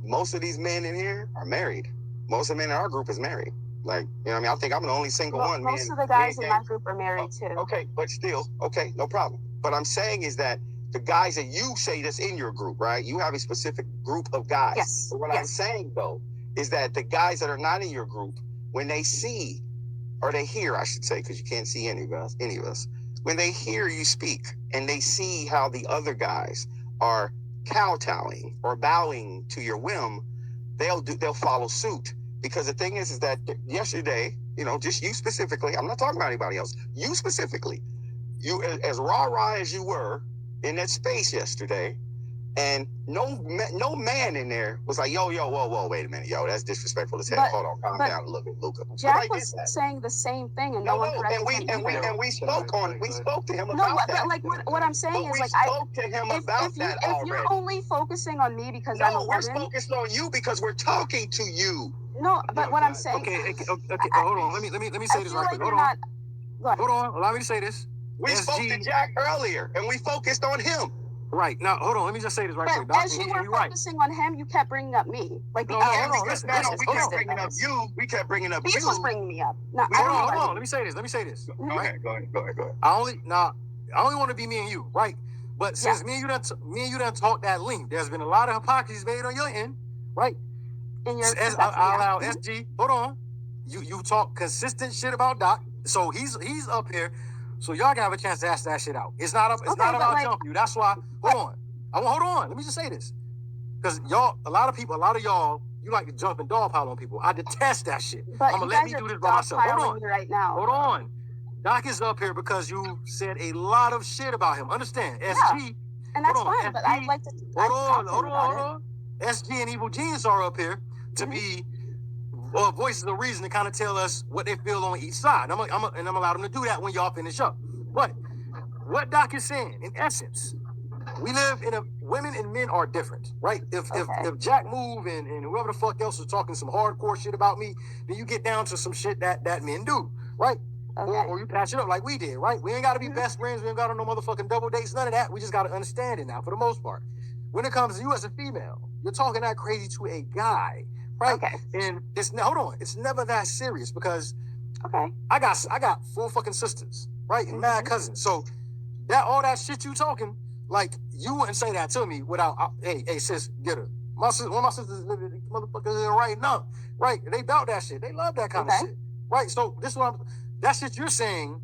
most of these men in here are married. Most of the men in our group is married. Like, you know what I mean? I think I'm the only single one. Most of the guys in my group are married too. Okay, but still, okay, no problem. What I'm saying is that the guys that you say that's in your group, right? You have a specific group of guys. Yes. But what I'm saying though is that the guys that are not in your group, when they see, or they hear, I should say, because you can't see any of us, when they hear you speak and they see how the other guys are kowtowing or bowing to your whim, they'll follow suit. Because the thing is that yesterday, you know, just you specifically, I'm not talking about anybody else, you specifically, you as rah-rah as you were in that space yesterday, and no man in there was like, yo, whoa, wait a minute, yo, that's disrespectful as hell. Hold on, calm down a little bit, Luca. Jack was saying the same thing, and no one corrected him. And we spoke to him about that. But like what I'm saying is, like, we spoke to him about that already. If you're only focusing on me because I'm a woman, we're focused on you because we're talking to you. No, but what I'm saying. Okay, hold on. Let me say this right quick. Hold on. Allow me to say this. We spoke to Jack earlier, and we focused on him. Right. Now, hold on. Let me just say this right quick. As you were focusing on him, you kept bringing up me. Like, we kept bringing up you. We kept bringing up you. He was bringing me up. No, hold on. Let me say this. Go ahead. I only want to be me and you, right? But since me and you done talked that length, there's been a lot of hypocrisy made on your end, right? In your I allow SG. Hold on. You talk consistent shit about Doc, so he's up here. So y'all gotta have a chance to ask that shit out. It's not about jumping you. That's why. Hold on. Let me just say this, because a lot of y'all, you like to jump and dog pile on people. I detest that shit. But I'm gonna let me do this by myself. Hold on. Right now. Hold on. Doc is up here because you said a lot of shit about him. Understand? SG. And that's fine. But I'd like to. Hold on. SG and Evil Genius are up here to be voices of reason to kind of tell us what they feel on each side. I'm allowed them to do that when y'all finish up. But what Doc is saying, in essence, we live in women and men are different, right? If Jack Move and whoever the fuck else is talking some hardcore shit about me, then you get down to some shit that men do, right? Okay. Or you patch it up like we did, right? We ain't got to be best friends. We ain't got to no motherfucking double dates, none of that. We just got to understand it now for the most part. When it comes to you as a female, you're talking that crazy to a guy, right? Okay. And it's never that serious because I got 4 fucking sisters, right? And mad cousins. So all that shit you talking, like, you wouldn't say that to me without, hey sis, get her. One of my sisters motherfuckers are right now, right? They doubt that shit. They love that kind of shit, Right. So this is what that shit you're saying.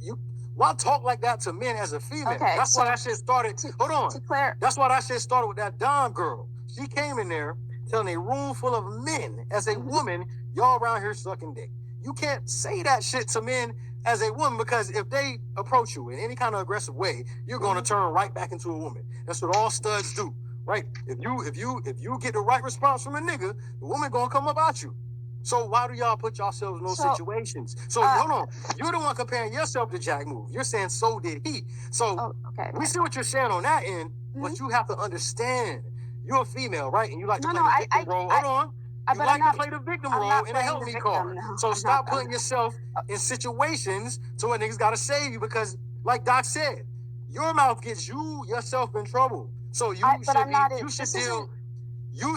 You why talk like that to men as a female? Okay, That's why that shit started. Hold on. To Claire, That's why that shit started with that Dom girl. She came in there telling a room full of men as a woman, y'all around here sucking dick. You can't say that shit to men as a woman, because if they approach you in any kind of aggressive way, you're going to turn right back into a woman. That's what all studs do, right? If you get the right response from a nigga, the woman gonna come up at you. So why do y'all put yourselves in those situations? So hold on, you're the one comparing yourself to Jack Move. You're saying so did he. So we see what you're saying on that end, but you have to understand you're a female, right? And you like to play the victim role. Hold on. You like to play the victim role in a help me card. So stop putting yourself in situations to where niggas gotta save you, because, like Doc said, your mouth gets yourself in trouble. So you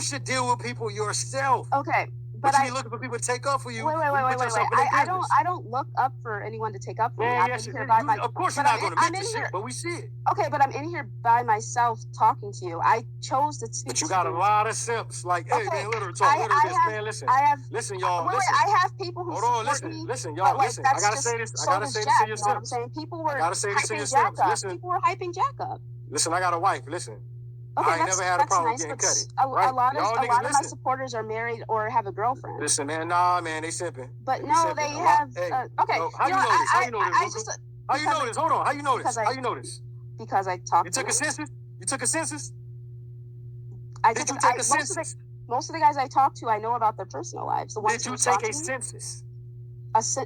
should deal with people yourself. Okay. But you be looking for people to take up for you. Wait. I don't look up for anyone to take up for me. Of course you're not going to admit this shit, but we see it. Okay, but I'm in here by myself talking to you. I chose to speak. But you got a lot of simps. Like, hey, man, literally talk. Man, listen. Listen, y'all. I have people who support me. Listen, y'all. Listen, I got to say this. I got to say this to your simps. People were hyping Jack up. Listen. People were hyping Jack up. Listen, I got a wife. Listen. Okay, I ain't never had a problem getting cutty. A lot of my supporters are married or have a girlfriend. Listen, man, they simping. But no, they have. Okay, how you know this? How you know this? How you know this? Hold on. How you know this? How you know this? Because I talked. You took a census. You took a census. Did you take a census? Most of the guys I talk to, I know about their personal lives. Did you take a census?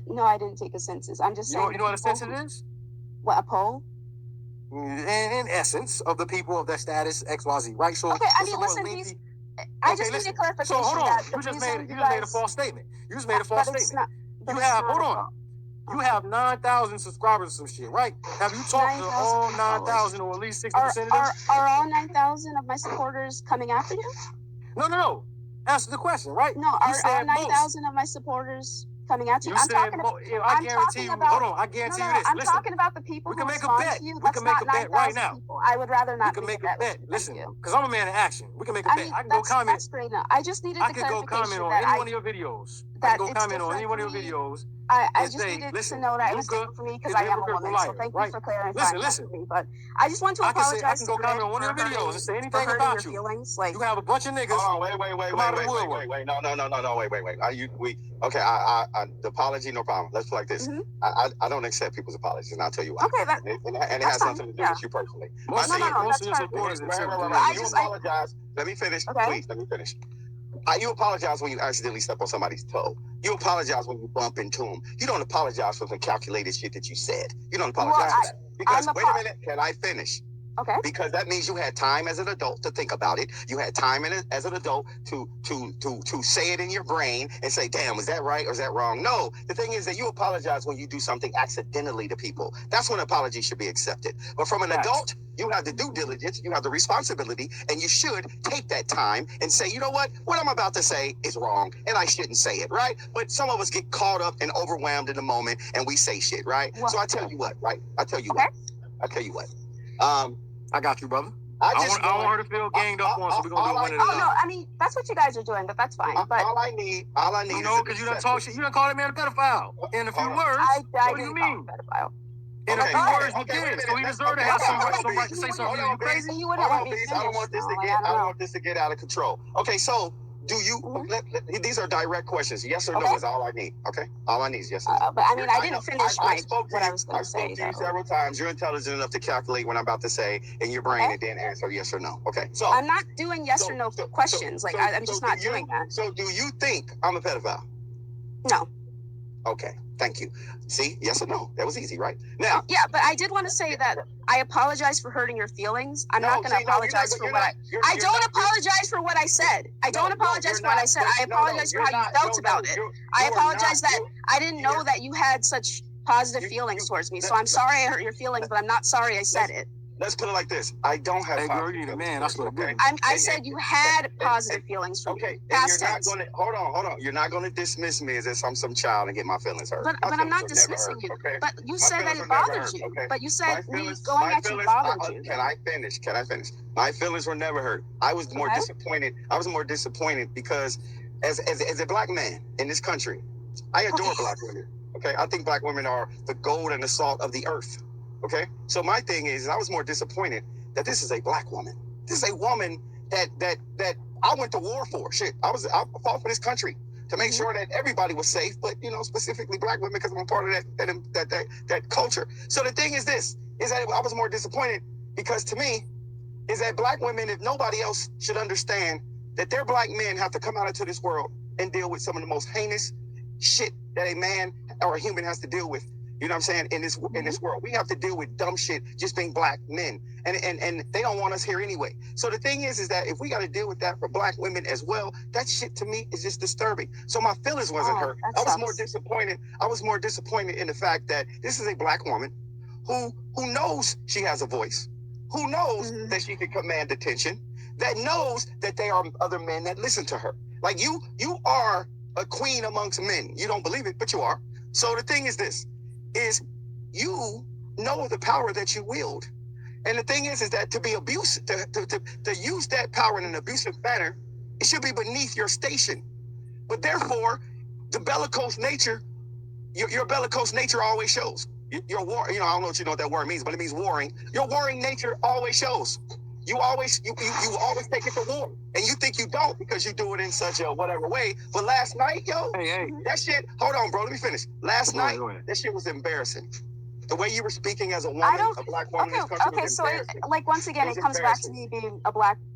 No, I didn't take a census. I'm just saying. You know what a census is? What, a poll? In essence, of the people of that status XYZ, right? So okay, I mean, listen, I just need a clarification. So hold on, you just made a false statement. You just made a false statement. You have 9,000 subscribers or some shit, right? Have you talked to all 9,000 or at least 60% of them? Are all 9,000 of my supporters coming after you? No. Answer the question, right? No, are all 9,000 of my supporters coming at you? I guarantee you. Hold on, I guarantee you this. I'm talking about the people who respond to you. We can make a bet right now. I would rather not. We can make a bet. Listen, because I'm a man of action. We can make a bet. I can go comment. That's great. I just needed to go comment on any one of your videos. I can go comment on any one of your videos. I just needed to know that it was different for me because I am a woman. So thank you for clarifying that for me. But I just want to apologize. I can go comment on one of your videos and say anything about you. You have a bunch of niggas. Oh, wait. No, wait. Okay, the apology, no problem. Let's play like this. I don't accept people's apologies, and I'll tell you why. Okay, and it has nothing to do with you personally. Most of your supporters. You apologize. Let me finish, please. Let me finish. You apologize when you accidentally step on somebody's toe. You apologize when you bump into them. You don't apologize for the calculated shit that you said. You don't apologize for that. Because, wait a minute, can I finish? Okay. Because that means you had time as an adult to think about it. You had time as an adult to say it in your brain and say, damn, is that right or is that wrong? No, the thing is that you apologize when you do something accidentally to people. That's when apology should be accepted. But from an adult, you have the due diligence, you have the responsibility, and you should take that time and say, you know what I'm about to say is wrong, and I shouldn't say it, right? But some of us get caught up and overwhelmed in the moment, and we say shit, right? Well, so I tell you what, right? I tell you what. I got you, brother. I want her to feel ganged up on, so we're gonna do one at a time. Oh no, I mean that's what you guys are doing, but that's fine. But all I need. You know, because you done talk shit. You done call that man a pedophile. In a few words, what do you mean? In a few words, you did. So he deserved to have some right to say something. You crazy? You wouldn't let me finish. I don't want this to get out of control. Okay, so do you? These are direct questions. Yes or no is all I need. Okay, all I need is yes or no. But I mean, I didn't finish what I was going to say. I spoke to you several times. You're intelligent enough to calculate what I'm about to say in your brain and then answer yes or no. Okay, so I'm not doing yes or no questions. I'm just not doing that. So do you think I'm a pedophile? No. Okay, thank you. See, yes or no? That was easy, right? Now. Yeah, but I did want to say that I apologize for hurting your feelings. I'm not going to apologize for what I don't apologize for what I said. I don't apologize for what I said. I apologize for how you felt about it. I apologize that I didn't know that you had such positive feelings towards me. So I'm sorry I hurt your feelings, but I'm not sorry I said it. Let's put it like this. I don't have. Hey, girl, you need a man. That's what I'm I said you had positive feelings for me. Okay, and you're not going to hold on. You're not going to dismiss me as if I'm some child and get my feelings hurt. But I'm not dismissing you. Okay? But you said that it bothered you. Okay? But you said me going at you bothered you. Can I finish? My feelings were never hurt. I was more disappointed. I was more disappointed because as a black man in this country, I adore black women. Okay, I think black women are the gold and the salt of the earth. Okay, so my thing is, I was more disappointed that this is a black woman. This is a woman that I went to war for. Shit, I fought for this country to make sure that everybody was safe, but specifically black women, because I'm a part of that culture. So the thing is this, is that I was more disappointed because to me, is that black women, if nobody else should understand that their black men have to come out into this world and deal with some of the most heinous shit that a man or a human has to deal with. You know what I'm saying? In this world, we have to deal with dumb shit just being black men, and they don't want us here anyway. So the thing is that if we got to deal with that for black women as well, that shit to me is just disturbing. So my feelings wasn't hurt. I was more disappointed. I was more disappointed in the fact that this is a black woman who knows she has a voice, who knows that she can command attention, that knows that there are other men that listen to her. Like you are a queen amongst men. You don't believe it, but you are. So the thing is this. Is you know the power that you wield. And the thing is that to be abusive, to use that power in an abusive manner, it should be beneath your station. But therefore, the bellicose nature, your bellicose nature always shows. Your war, I don't know what you know what that word means, but it means warring. Your warring nature always shows. You always take it to war. And you think you don't because you do it in such a whatever way. But last night, that shit, hold on, bro, let me finish. Last night, that shit was embarrassing. The way you were speaking as a woman, a black woman in this country was embarrassing. So once again, it comes back to me being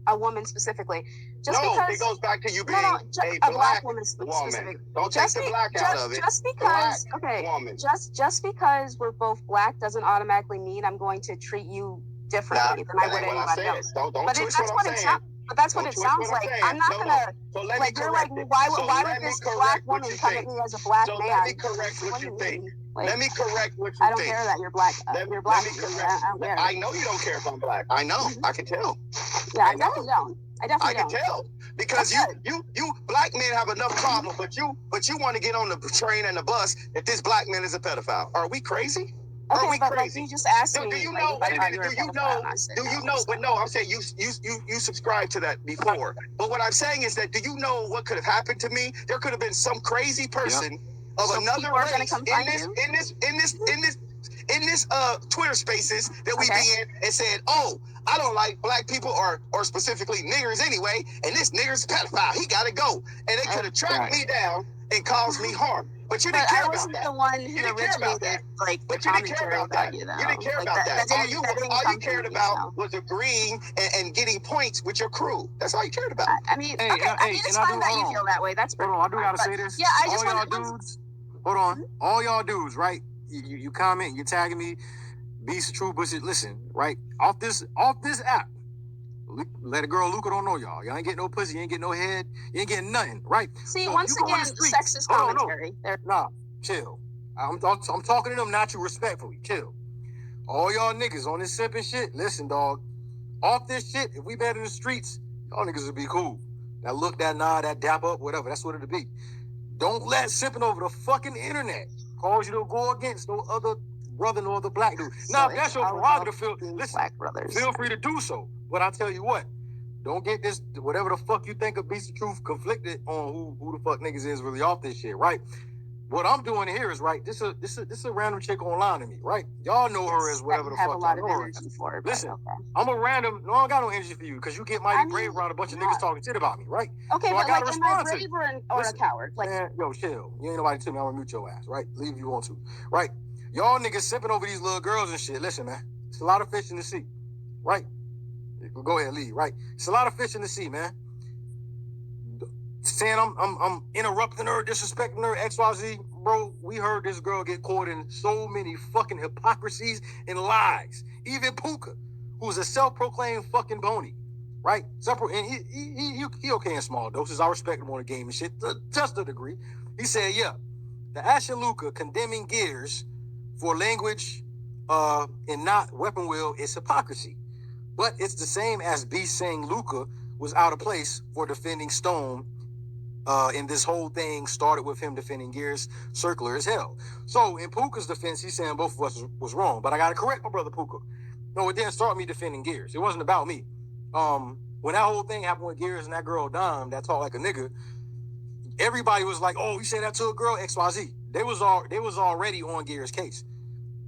a woman specifically. It goes back to you being a black woman specifically. Don't take the black out of it. Just because we're both black doesn't automatically mean I'm going to treat you differently than I would anybody else. Don't twist what I'm saying. But that's what it sounds like. I'm not gonna. So let me correct it. Why would this black woman come at me as a black man? Let me correct what you think. Let me correct what you think. I don't care that you're black. You're black. I know you don't care if I'm black. I know. I can tell. Yeah, I definitely don't. I can tell because you black men have enough problem, but you want to get on the train and the bus that this black man is a pedophile. Are we crazy? Okay, Are we but crazy? You just asked me. Do you know? But no, I'm saying you subscribe to that before. But what I'm saying is that do you know what could have happened to me? There could have been some crazy person of another race in this Twitter spaces that we be in and said, oh, I don't like black people or specifically niggers anyway, and this nigger's a pedophile. He got to go. And they could have tracked me down and caused me harm. But you didn't care about that. I wasn't the one who originated the commentary about you, though. You didn't care about that. All you cared about was agreeing and getting points with your crew. That's all you cared about. I mean, it's fine that you feel that way. That's pretty. Hold on, I do gotta say this. Yeah, I just want dudes. Hold on, all y'all dudes, right? You comment, you tagging me, Beast True Bullshit. Listen, right? Off this app. Let a girl Luca don't know y'all. Y'all ain't getting no pussy, you ain't getting no head, you ain't getting nothing, right? See, so once again, sexist commentary. Nah, chill. I'm talking to them, not you, respectfully. Chill. All y'all niggas on this sipping shit, listen, dog. Off this shit, if we met in the streets, y'all niggas would be cool. That look, that nod, that dap up, whatever, that's what it'll be. Don't let sipping over the fucking internet cause you to go against no other brother, no other black dude. So now, if that's your prerogative, feel free to do so. But I tell you what, don't get this, whatever the fuck you think of Beast of Truth conflicted on who the fuck niggas is really off this shit, right? What I'm doing here is, right, this is a random chick online to me, right? Y'all know her as whatever the fuck y'all know her. Listen, I'm a random, no, I don't got no energy for you, because you get mighty brave around a bunch of niggas talking shit about me, right? Okay, so but like, am I brave or a coward? Like, man, yo, chill. You ain't nobody to me, I'm gonna mute your ass, right? Leave if you want to, right? Y'all niggas sipping over these little girls and shit. Listen, man, it's a lot of fish in the sea, right? Go ahead, leave, right? It's a lot of fish in the sea, man. Saying I'm interrupting her, disrespecting her, XYZ, bro. We heard this girl get caught in so many fucking hypocrisies and lies. Even Puka, who's a self-proclaimed fucking bony, right? And he okay in small doses. I respect him on the game and shit, just a degree. He said, yeah, the Ash and Luca condemning Gears for language and not weapon wheel is hypocrisy. But it's the same as Beast saying Luca was out of place for defending Stone. And this whole thing started with him defending Gears, circular as hell. So in Puka's defense, he's saying both of us was wrong. But I got to correct my brother Puka. No, it didn't start me defending Gears. It wasn't about me. When that whole thing happened with Gears and that girl Dime that talked like a nigga, everybody was like, "Oh, you say that to a girl?" XYZ. They was already on Gears' case.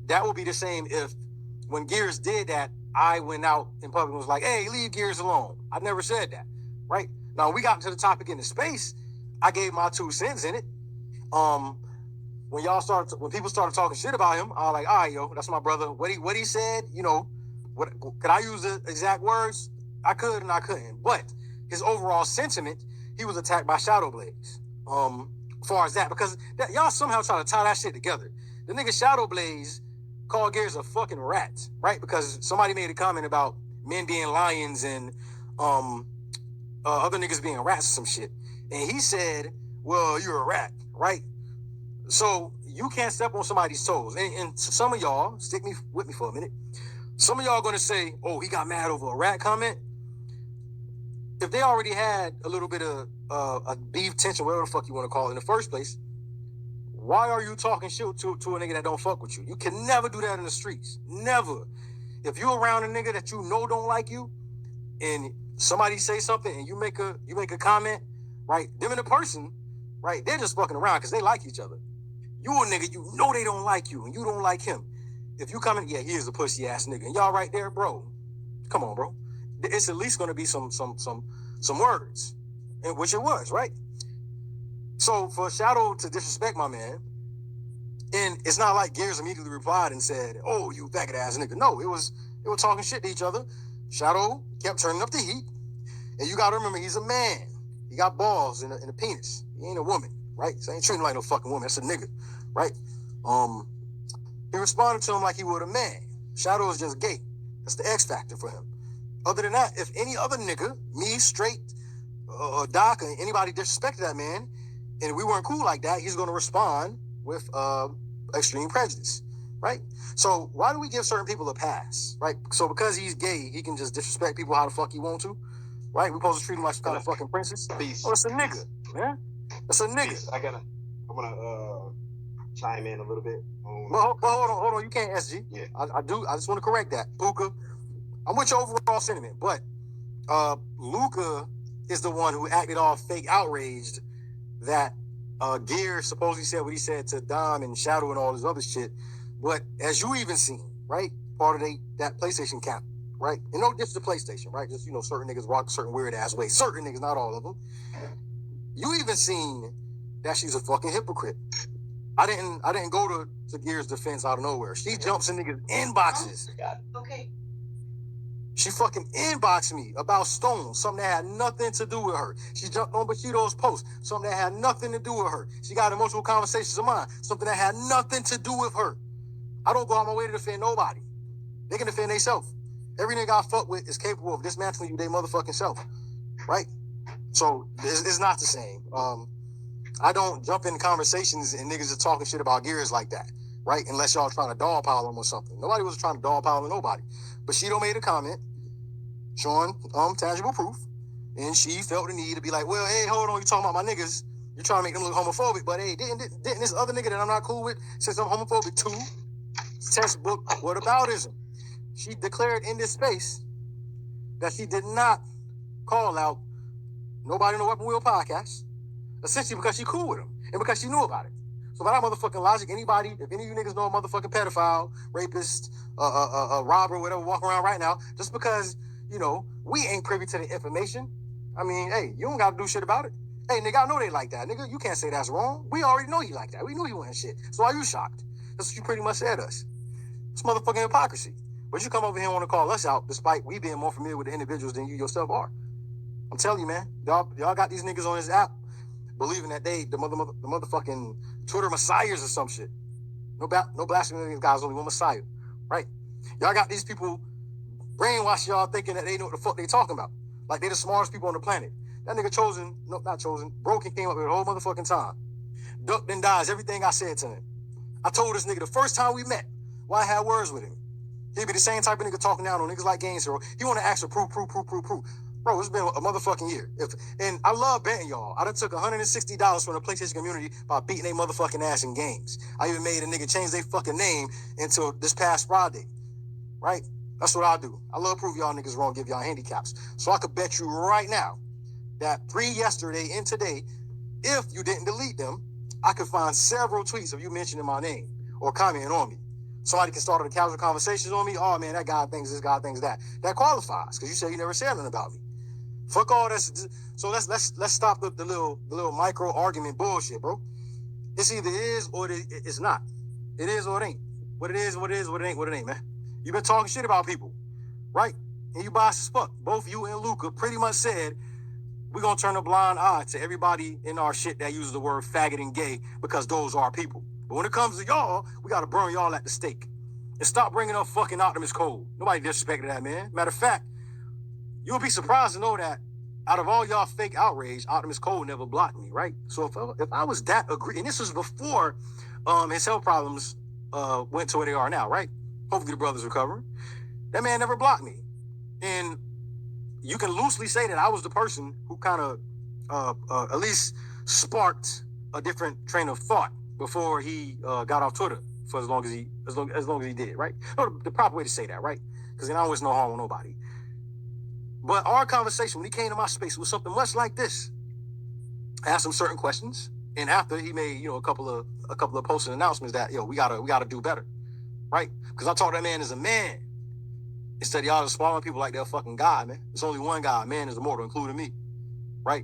That would be the same if when Gears did that, I went out in public and was like, "Hey, leave Gears alone." I never said that, right? Now we got into the topic in the space. I gave my 2 cents in it. When people started talking shit about him, I was like, "All right, yo, that's my brother." What he said, could I use the exact words? I could and I couldn't. But his overall sentiment, he was attacked by Shadow Blaze. As far as that, because y'all somehow try to tie that shit together. The nigga Shadow Blaze called Gears a fucking rat, right? Because somebody made a comment about men being lions and other niggas being rats or some shit. And he said, "Well, you're a rat," right? So you can't step on somebody's toes. And some of y'all, stick with me for a minute. Some of y'all are going to say, "Oh, he got mad over a rat comment." If they already had a little bit of a beef tension, whatever the fuck you want to call it in the first place, why are you talking shit to a nigga that don't fuck with you? You can never do that in the streets. Never. If you're around a nigga that you know don't like you, and somebody say something and you make a comment, right? Them and the person, right? They're just fucking around because they like each other. You a nigga, you know they don't like you and you don't like him. If you come in, yeah, he is a pussy ass nigga, and y'all right there, bro. Come on, bro. It's at least gonna be some words, and which it was, right? So for Shadow to disrespect my man, and it's not like Gears immediately replied and said, "Oh, you faggot ass nigga." No, they were talking shit to each other. Shadow kept turning up the heat, and you gotta remember he's a man. He got balls and a penis. He ain't a woman, right? So he ain't treating him like no fucking woman. That's a nigga, right? He responded to him like he would a man. Shadow is just gay. That's the X factor for him. Other than that, if any other nigga, me, Straight, Doc, or anybody disrespected that man, and we weren't cool like that, he's going to respond with extreme prejudice, right? So why do we give certain people a pass, right? So because he's gay, he can just disrespect people how the fuck he want to, right? We supposed to treat him like some kind of fucking princess? Peace. Oh, it's a nigga, man. It's a nigga. Peace. I want to chime in a little bit. Well, hold on. You can't, SG. Yeah. I just want to correct that. Puka, I'm with your overall sentiment, but Luca is the one who acted all fake outraged that Gear supposedly said what he said to Dom and Shadow and all this other shit. But as you even seen, right, part of that PlayStation camp, right? And no diss to PlayStation, right? Just, certain niggas rock certain weird ass ways. Certain niggas, not all of them. You even seen that she's a fucking hypocrite. I didn't go to Gear's defense out of nowhere. She jumps in niggas' inboxes. Okay. She fucking inboxed me about Stone, something that had nothing to do with her. She jumped on Bushido's post, something that had nothing to do with her. She got emotional conversations of mine, something that had nothing to do with her. I don't go out my way to defend nobody. They can defend themselves. Every nigga I fuck with is capable of dismantling you, they motherfucking self, right? So it's not the same. I don't jump in conversations and niggas are talking shit about Gears like that, right? Unless y'all trying to dog pile them or something. Nobody was trying to dog pile nobody. Bushido made a comment showing tangible proof, and she felt the need to be like, "Well, hey, hold on, you talking about my niggas? You trying to make them look homophobic, but hey, didn't this other nigga that I'm not cool with, since I'm homophobic too, textbook whataboutism?" She declared in this space that she did not call out nobody in the Weapon Wheel podcast, essentially because she cool with him and because she knew about it. So by that motherfucking logic, if any of you niggas know a motherfucking pedophile, rapist, robber, whatever, walking around right now, just because, we ain't privy to the information, I mean, hey, you don't got to do shit about it. Hey, nigga, I know they like that. Nigga, you can't say that's wrong. We already know he like that. We knew he wasn't shit. So why you shocked? That's what you pretty much said to us. It's motherfucking hypocrisy. But you come over here and want to call us out despite we being more familiar with the individuals than you yourself are. I'm telling you, man, y'all got these niggas on this app believing that they the motherfucking Twitter messiahs or some shit. No blasphemy, these guys, only one messiah, right? Y'all got these people brainwash y'all thinking that they know what the fuck they talking about. Like they the smartest people on the planet. That nigga not chosen, Broken came up with the whole motherfucking time. Duck then dies, everything I said to him. I told this nigga the first time we met, why I had words with him. He'd be the same type of nigga talking down on niggas like Gaines Hero. He want to ask for proof. Bro, it's been a motherfucking year. And I love betting y'all. I done took $160 from the PlayStation community by beating they motherfucking ass in games. I even made a nigga change their fucking name until this past Friday. Right? That's what I do. I love prove y'all niggas wrong, give y'all handicaps. So I could bet you right now that pre-yesterday and today, if you didn't delete them, I could find several tweets of you mentioning my name or commenting on me. Somebody can start a casual conversations on me. Oh man, that guy thinks this, guy thinks that. That qualifies because you said you never said nothing about me. Fuck all this. So let's stop the little micro argument bullshit, bro. It's either is or it's not. It is or it ain't. What it is, what it is, what it ain't, man. You've been talking shit about people, right? And you biased as fuck. Both you and Luca pretty much said we're gonna turn a blind eye to everybody in our shit that uses the word faggot and gay because those are people. But when it comes to y'all, we gotta burn y'all at the stake. And stop bringing up fucking Optimus Code. Nobody disrespected that, man. Matter of fact, you'll be surprised to know that out of all y'all fake outrage, Optimus Code never blocked me, right? So if I was that agree, and this was before his health problems went to where they are now, right? Hopefully the brother's recovering. That man never blocked me. And you can loosely say that I was the person who kind of at least sparked a different train of thought before he got off Twitter for as long as he did, right? No, the proper way to say that, right? Because then I always no harm on nobody. But our conversation when he came to my space was something much like this. I asked him certain questions, and after he made a couple of posts and announcements that we gotta do better, right? Because I told that man as a man. Instead of y'all just swallowing people like they're fucking God, man. There's only one God. Man is immortal, including me. Right?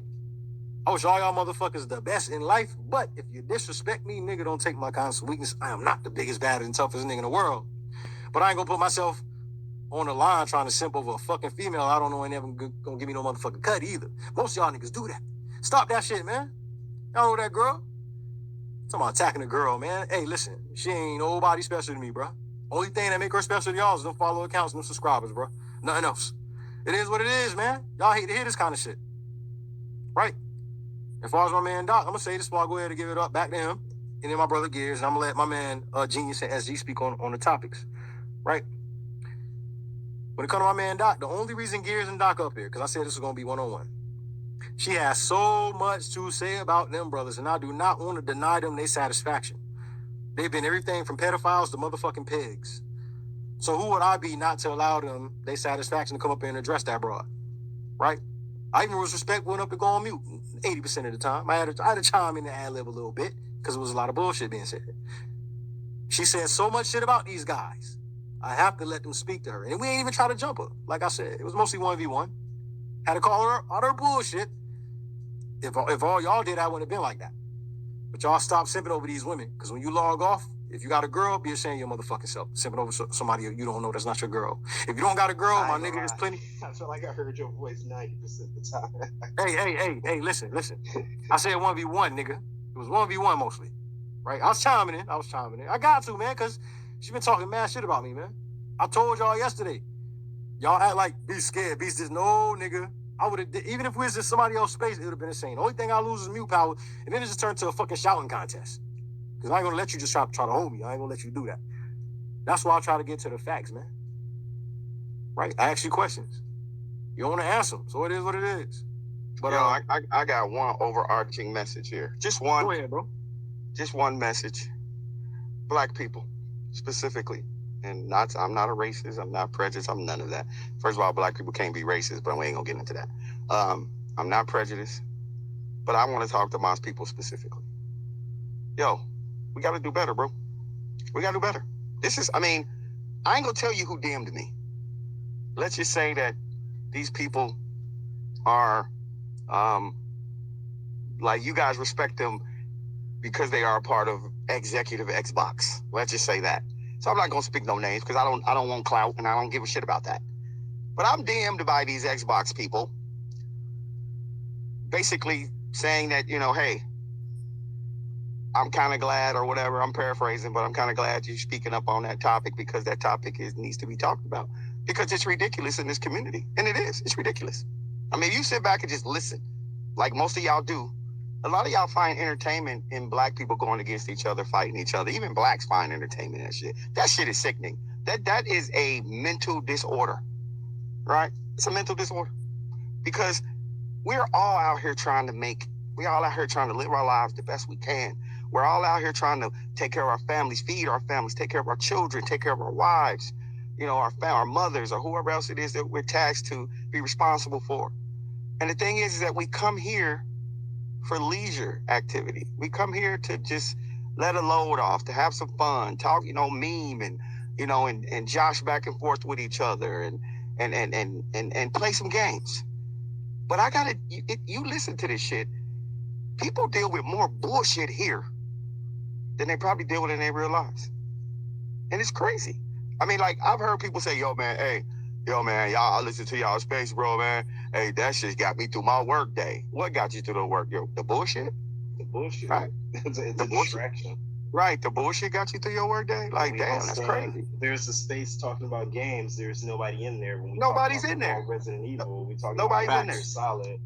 I wish all y'all motherfuckers the best in life, but if you disrespect me, nigga, don't take my kindness and weakness. I am not the biggest, baddest, and toughest nigga in the world. But I ain't gonna put myself on the line trying to simp over a fucking female I don't know ain't never gonna give me no motherfucking cut either. Most of y'all niggas do that. Stop that shit, man. Y'all know that girl? I'm talking about attacking a girl, man. Hey, listen, she ain't nobody special to me, bro. Only thing that make her special to y'all is them follow accounts and them subscribers, bro. Nothing else. It is what it is, man. Y'all hate to hear this kind of shit. Right? As far as my man Doc, I'm going to say this before I go ahead and give it up back to him. And then my brother Gears, and I'm going to let my man Genius and SG speak on the topics. Right? When it comes to my man Doc, the only reason Gears and Doc up here, because I said this was going to be one-on-one. She has so much to say about them brothers, and I do not want to deny them their satisfaction. They've been everything from pedophiles to motherfucking pigs. So who would I be not to allow them their satisfaction to come up here and address that broad? Right? I even was respectful enough to go on mute 80% of the time. I had to chime in and ad-lib a little bit because there was a lot of bullshit being said. She said so much shit about these guys. I have to let them speak to her. And we ain't even try to jump her. Like I said, it was mostly 1v1. Had to call her out her bullshit. If all y'all did, I wouldn't have been like that. But y'all stop simping over these women. Because when you log off, if you got a girl, be ashamed of your motherfucking self. Simping over somebody you don't know that's not your girl. If you don't got a girl, my nigga, there's plenty. I feel like I heard your voice 90% of the time. Hey, listen. I said 1v1, nigga. It was 1v1 mostly. Right? I was chiming in. I got to, man, because she been talking mad shit about me, man. I told y'all yesterday. Y'all act like be scared. Beast this. No, nigga. I would have, even if we was in somebody else's space, it would have been insane. The only thing I lose is mute power, and then it just turned to a fucking shouting contest. Because I ain't gonna let you just try to hold me. I ain't gonna let you do that. That's why I try to get to the facts, man. Right? I ask you questions. You don't want to answer them, so it is what it is. But I got one overarching message here. Just one. Go ahead, bro. Just one message. Black people, specifically. And I'm not a racist. I'm not prejudiced. I'm none of that. First of all, black people can't be racist, but we ain't gonna get into that. I'm not prejudiced, but I want to talk to my people specifically. Yo, we got to do better, bro. We got to do better. I ain't gonna tell you who DM'd me. Let's just say that these people are, like you guys respect them because they are a part of executive Xbox. Let's just say that. So I'm not gonna speak no names because I don't want clout and I don't give a shit about that. But I'm DM'd by these Xbox people, basically saying that, hey, I'm kind of glad or whatever. I'm paraphrasing, but I'm kind of glad you're speaking up on that topic because that topic needs to be talked about because it's ridiculous in this community. And it is. It's ridiculous. I mean, if you sit back and just listen, like most of y'all do, a lot of y'all find entertainment in black people going against each other, fighting each other. Even blacks find entertainment in that shit. That shit is sickening. That is a mental disorder, right? It's a mental disorder because we're all out here trying to live our lives the best we can. We're all out here trying to take care of our families, feed our families, take care of our children, take care of our wives, our mothers or whoever else it is that we're tasked to be responsible for. And the thing is that we come here for leisure activity. We come here to just let a load off, to have some fun, talk, meme and josh back and forth with each other and play some games. But you listen to this shit. People deal with more bullshit here than they probably deal with in their real lives. And it's crazy. I mean, like, I've heard people say, yo, man, y'all, I listen to y'all space, bro, man. Hey, that shit got me through my work day. What got you through the work? The bullshit? The bullshit. Right. It's a bullshit. distraction. Right. The bullshit got you through your work day? Like, damn, that's crazy. There's a space talking about games. There's nobody in there. When we Nobody's in there. Resident Evil, we talking Nobody's about in there. Solid.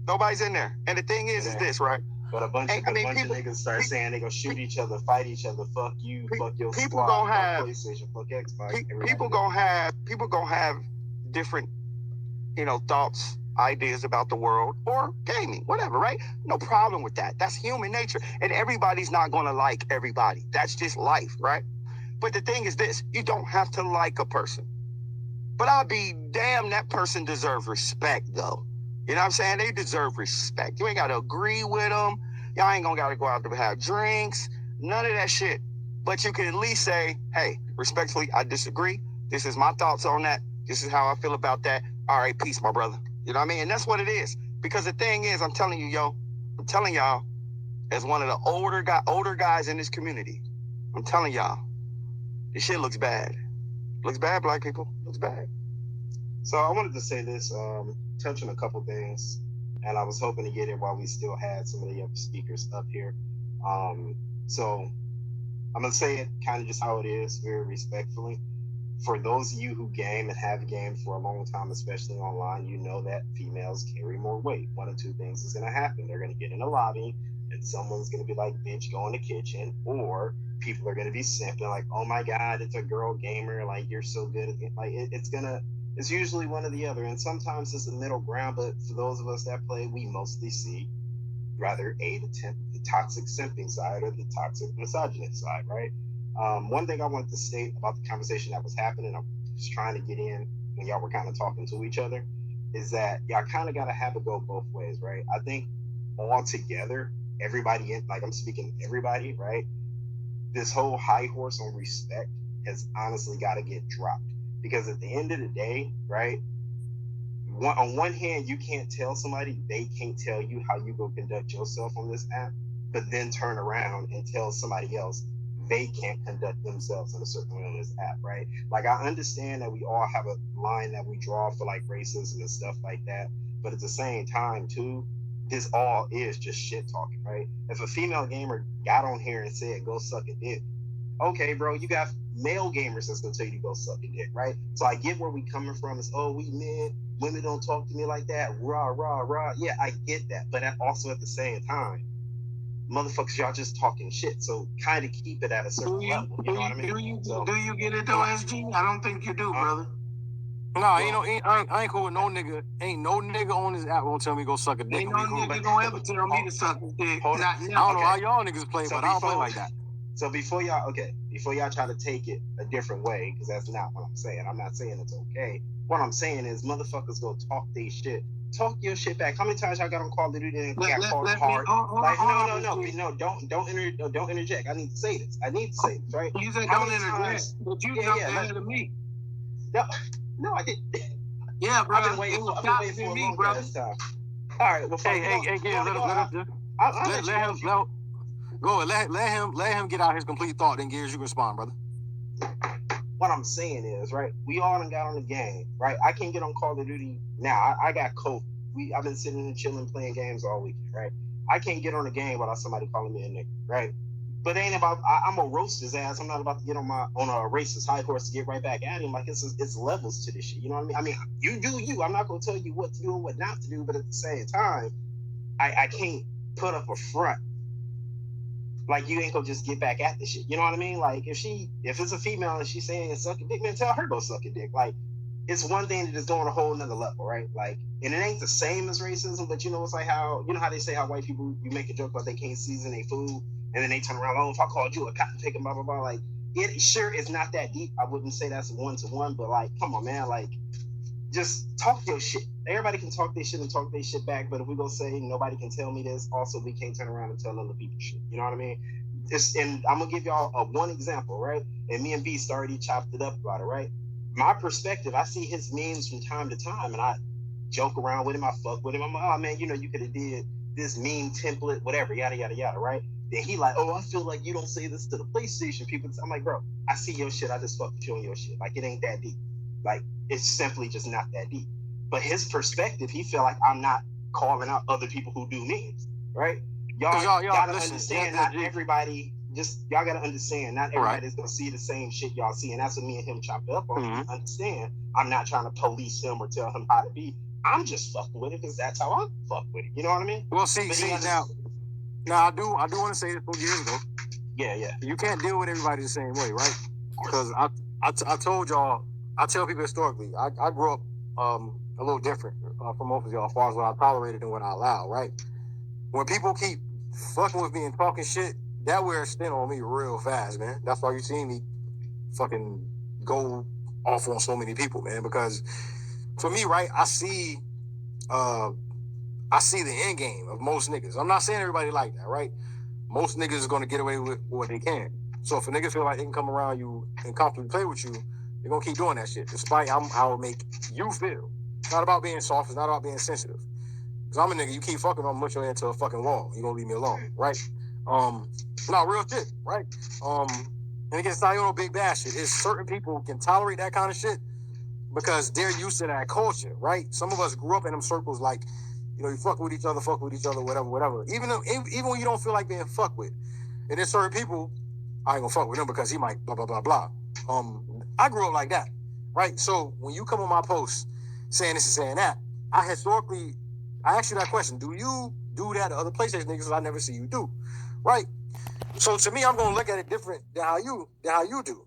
Nobody's in there. And the thing is this, right? But a bunch of niggas start saying they gonna shoot each other, fight each other, fuck you, fuck your people squad, gonna have PlayStation, fuck Xbox. People gonna have different, thoughts, ideas about the world or gaming, whatever, right? No problem with that. That's human nature, and everybody's not gonna like everybody. That's just life, right? But the thing is this: you don't have to like a person, but I'll be damn, that person deserves respect, though. You know what I'm saying? They deserve respect. You ain't got to agree with them. Y'all ain't going to got to go out to have drinks. None of that shit. But you can at least say, hey, respectfully, I disagree. This is my thoughts on that. This is how I feel about that. All right, peace, my brother. You know what I mean? And that's what it is. Because the thing is, I'm telling y'all, as one of the older guys in this community, I'm telling y'all, this shit looks bad. Looks bad, black people. Looks bad. So I wanted to say this, touch on a couple things, and I was hoping to get it while we still had some of the other speakers up here. So I'm going to say it kind of just how it is, very respectfully. For those of you who game and have gamed for a long time, especially online, you know that females carry more weight. One of two things is going to happen. They're going to get in a lobby, and someone's going to be like, bitch, go in the kitchen, or people are going to be simping like, oh my God, it's a girl gamer, like, you're so good at it. Like, it's usually one or the other, and sometimes it's a middle ground, but for those of us that play, we mostly see rather the toxic simping side or the toxic misogynist side, right? One thing I wanted to state about the conversation that was happening, I'm just trying to get in when y'all were kind of talking to each other, is that y'all kind of got to have it go both ways, right? I think all together, everybody, I'm speaking everybody, right? This whole high horse on respect has honestly got to get dropped. Because at the end of the day, right, on one hand, you can't tell somebody, they can't tell you how you go conduct yourself on this app, but then turn around and tell somebody else they can't conduct themselves in a certain way on this app, right? Like, I understand that we all have a line that we draw for, like, racism and stuff like that, but at the same time, too, this all is just shit talking, right? If a female gamer got on here and said, go suck a dick, okay, bro, you got male gamers that's gonna tell you to go suck a dick, right? So I get where we coming from. Is, oh, we men, women don't talk to me like that. Rah, rah, rah. Yeah, I get that. But also at the same time, motherfuckers, y'all just talking shit. So kind of keep it at a certain level. You know what I mean? Do you get it though, SG? I don't think you do, brother. No, I ain't cool with no nigga. Ain't no nigga on this app won't tell me go suck a dick. Ain't no nigga gonna ever tell me to suck a dick. I don't know how y'all niggas play, but I don't play like that. So before y'all try to take it a different way, because that's not what I'm saying. I'm not saying it's okay. What I'm saying is motherfuckers go talk they shit. Talk your shit back. How many times y'all got on Call of Duty and got called hard? Don't interject. I need to say this. Right? You said don't interject, but you jumped ahead of me. No, I didn't. Yeah, bro. I've been waiting for a long time. All right. Well, let him get out his complete thought, then Gears, you can respond, brother. What I'm saying is, right, we all done got on the game, right? I can't get on Call of Duty now. I got COVID. I've been sitting and chilling, playing games all weekend, right? I can't get on the game without somebody calling me a nigga, right? But it ain't about, I'm gonna roast his ass. I'm not about to get on a racist high horse to get right back at him. Like, it's levels to this shit. You know what I mean? You do you. I'm not gonna tell you what to do and what not to do, but at the same time, I can't put up a front. Like, you ain't gonna just get back at the shit. You know what I mean? Like, if it's a female and she's saying suck a dick, man, tell her go suck a dick. Like, it's one thing to just go on a whole nother level, right? Like, and it ain't the same as racism, but it's like how they say how white people, you make a joke about they can't season their food, and then they turn around, oh, if I called you a cotton picker, blah, blah, blah. Like, it sure is not that deep. I wouldn't say that's one-to-one, but, like, come on, man. Like, just talk your shit. Everybody can talk their shit and talk their shit back, but if we go say nobody can tell me this, also we can't turn around and tell other people shit. You know what I mean? And I'm gonna give y'all one example, right? And me and B already chopped it up about it, right? My perspective, I see his memes from time to time, and I joke around with him, I fuck with him. I'm like, oh man, you know, you could have did this meme template, whatever, yada yada yada, right? Then he like, oh, I feel like you don't say this to the PlayStation people. I'm like, bro, I see your shit, I just fuck with you on your shit. Like, it ain't that deep. Like, it's simply just not that deep. But his perspective, he feel like I'm not calling out other people who do memes, right? Y'all gotta understand, not everybody, y'all gotta understand, not everybody's gonna see the same shit y'all see, and that's what me and him chopped up on. Mm-hmm. Understand, I'm not trying to police him or tell him how to be. I'm just fucking with it because that's how I fuck with it. You know what I mean? Well, see now I do want to say this from years ago. Yeah. You can't deal with everybody the same way, right? Because I told y'all, I tell people historically, I grew up a little different from most of y'all as far as what I tolerated and what I allowed, right? When people keep fucking with me and talking shit, that wears thin on me real fast, man. That's why you see me fucking go off on so many people, man. Because for me, right, I see the end game of most niggas. I'm not saying everybody like that, right? Most niggas is gonna get away with what they can. So if a nigga feel like they can come around you and comfortably play with you, they're gonna keep doing that shit, despite how it make you feel. It's not about being soft, it's not about being sensitive. Cause I'm a nigga, you keep fucking, I'm gonna mush your head into a fucking wall. You gonna leave me alone, right? No, real shit, right? And again, it's not even no big bad shit. It's certain people who can tolerate that kind of shit because they're used to that culture, right? Some of us grew up in them circles like, you know, you fuck with each other, whatever. Even when you don't feel like being fucked with. And there's certain people, I ain't gonna fuck with him because he might blah, blah, blah, blah. I grew up like that, right? So when you come on my post saying this and saying that, I ask you that question. Do you do that to other PlayStation niggas I never see you do, right? So to me, I'm gonna look at it different than how you do.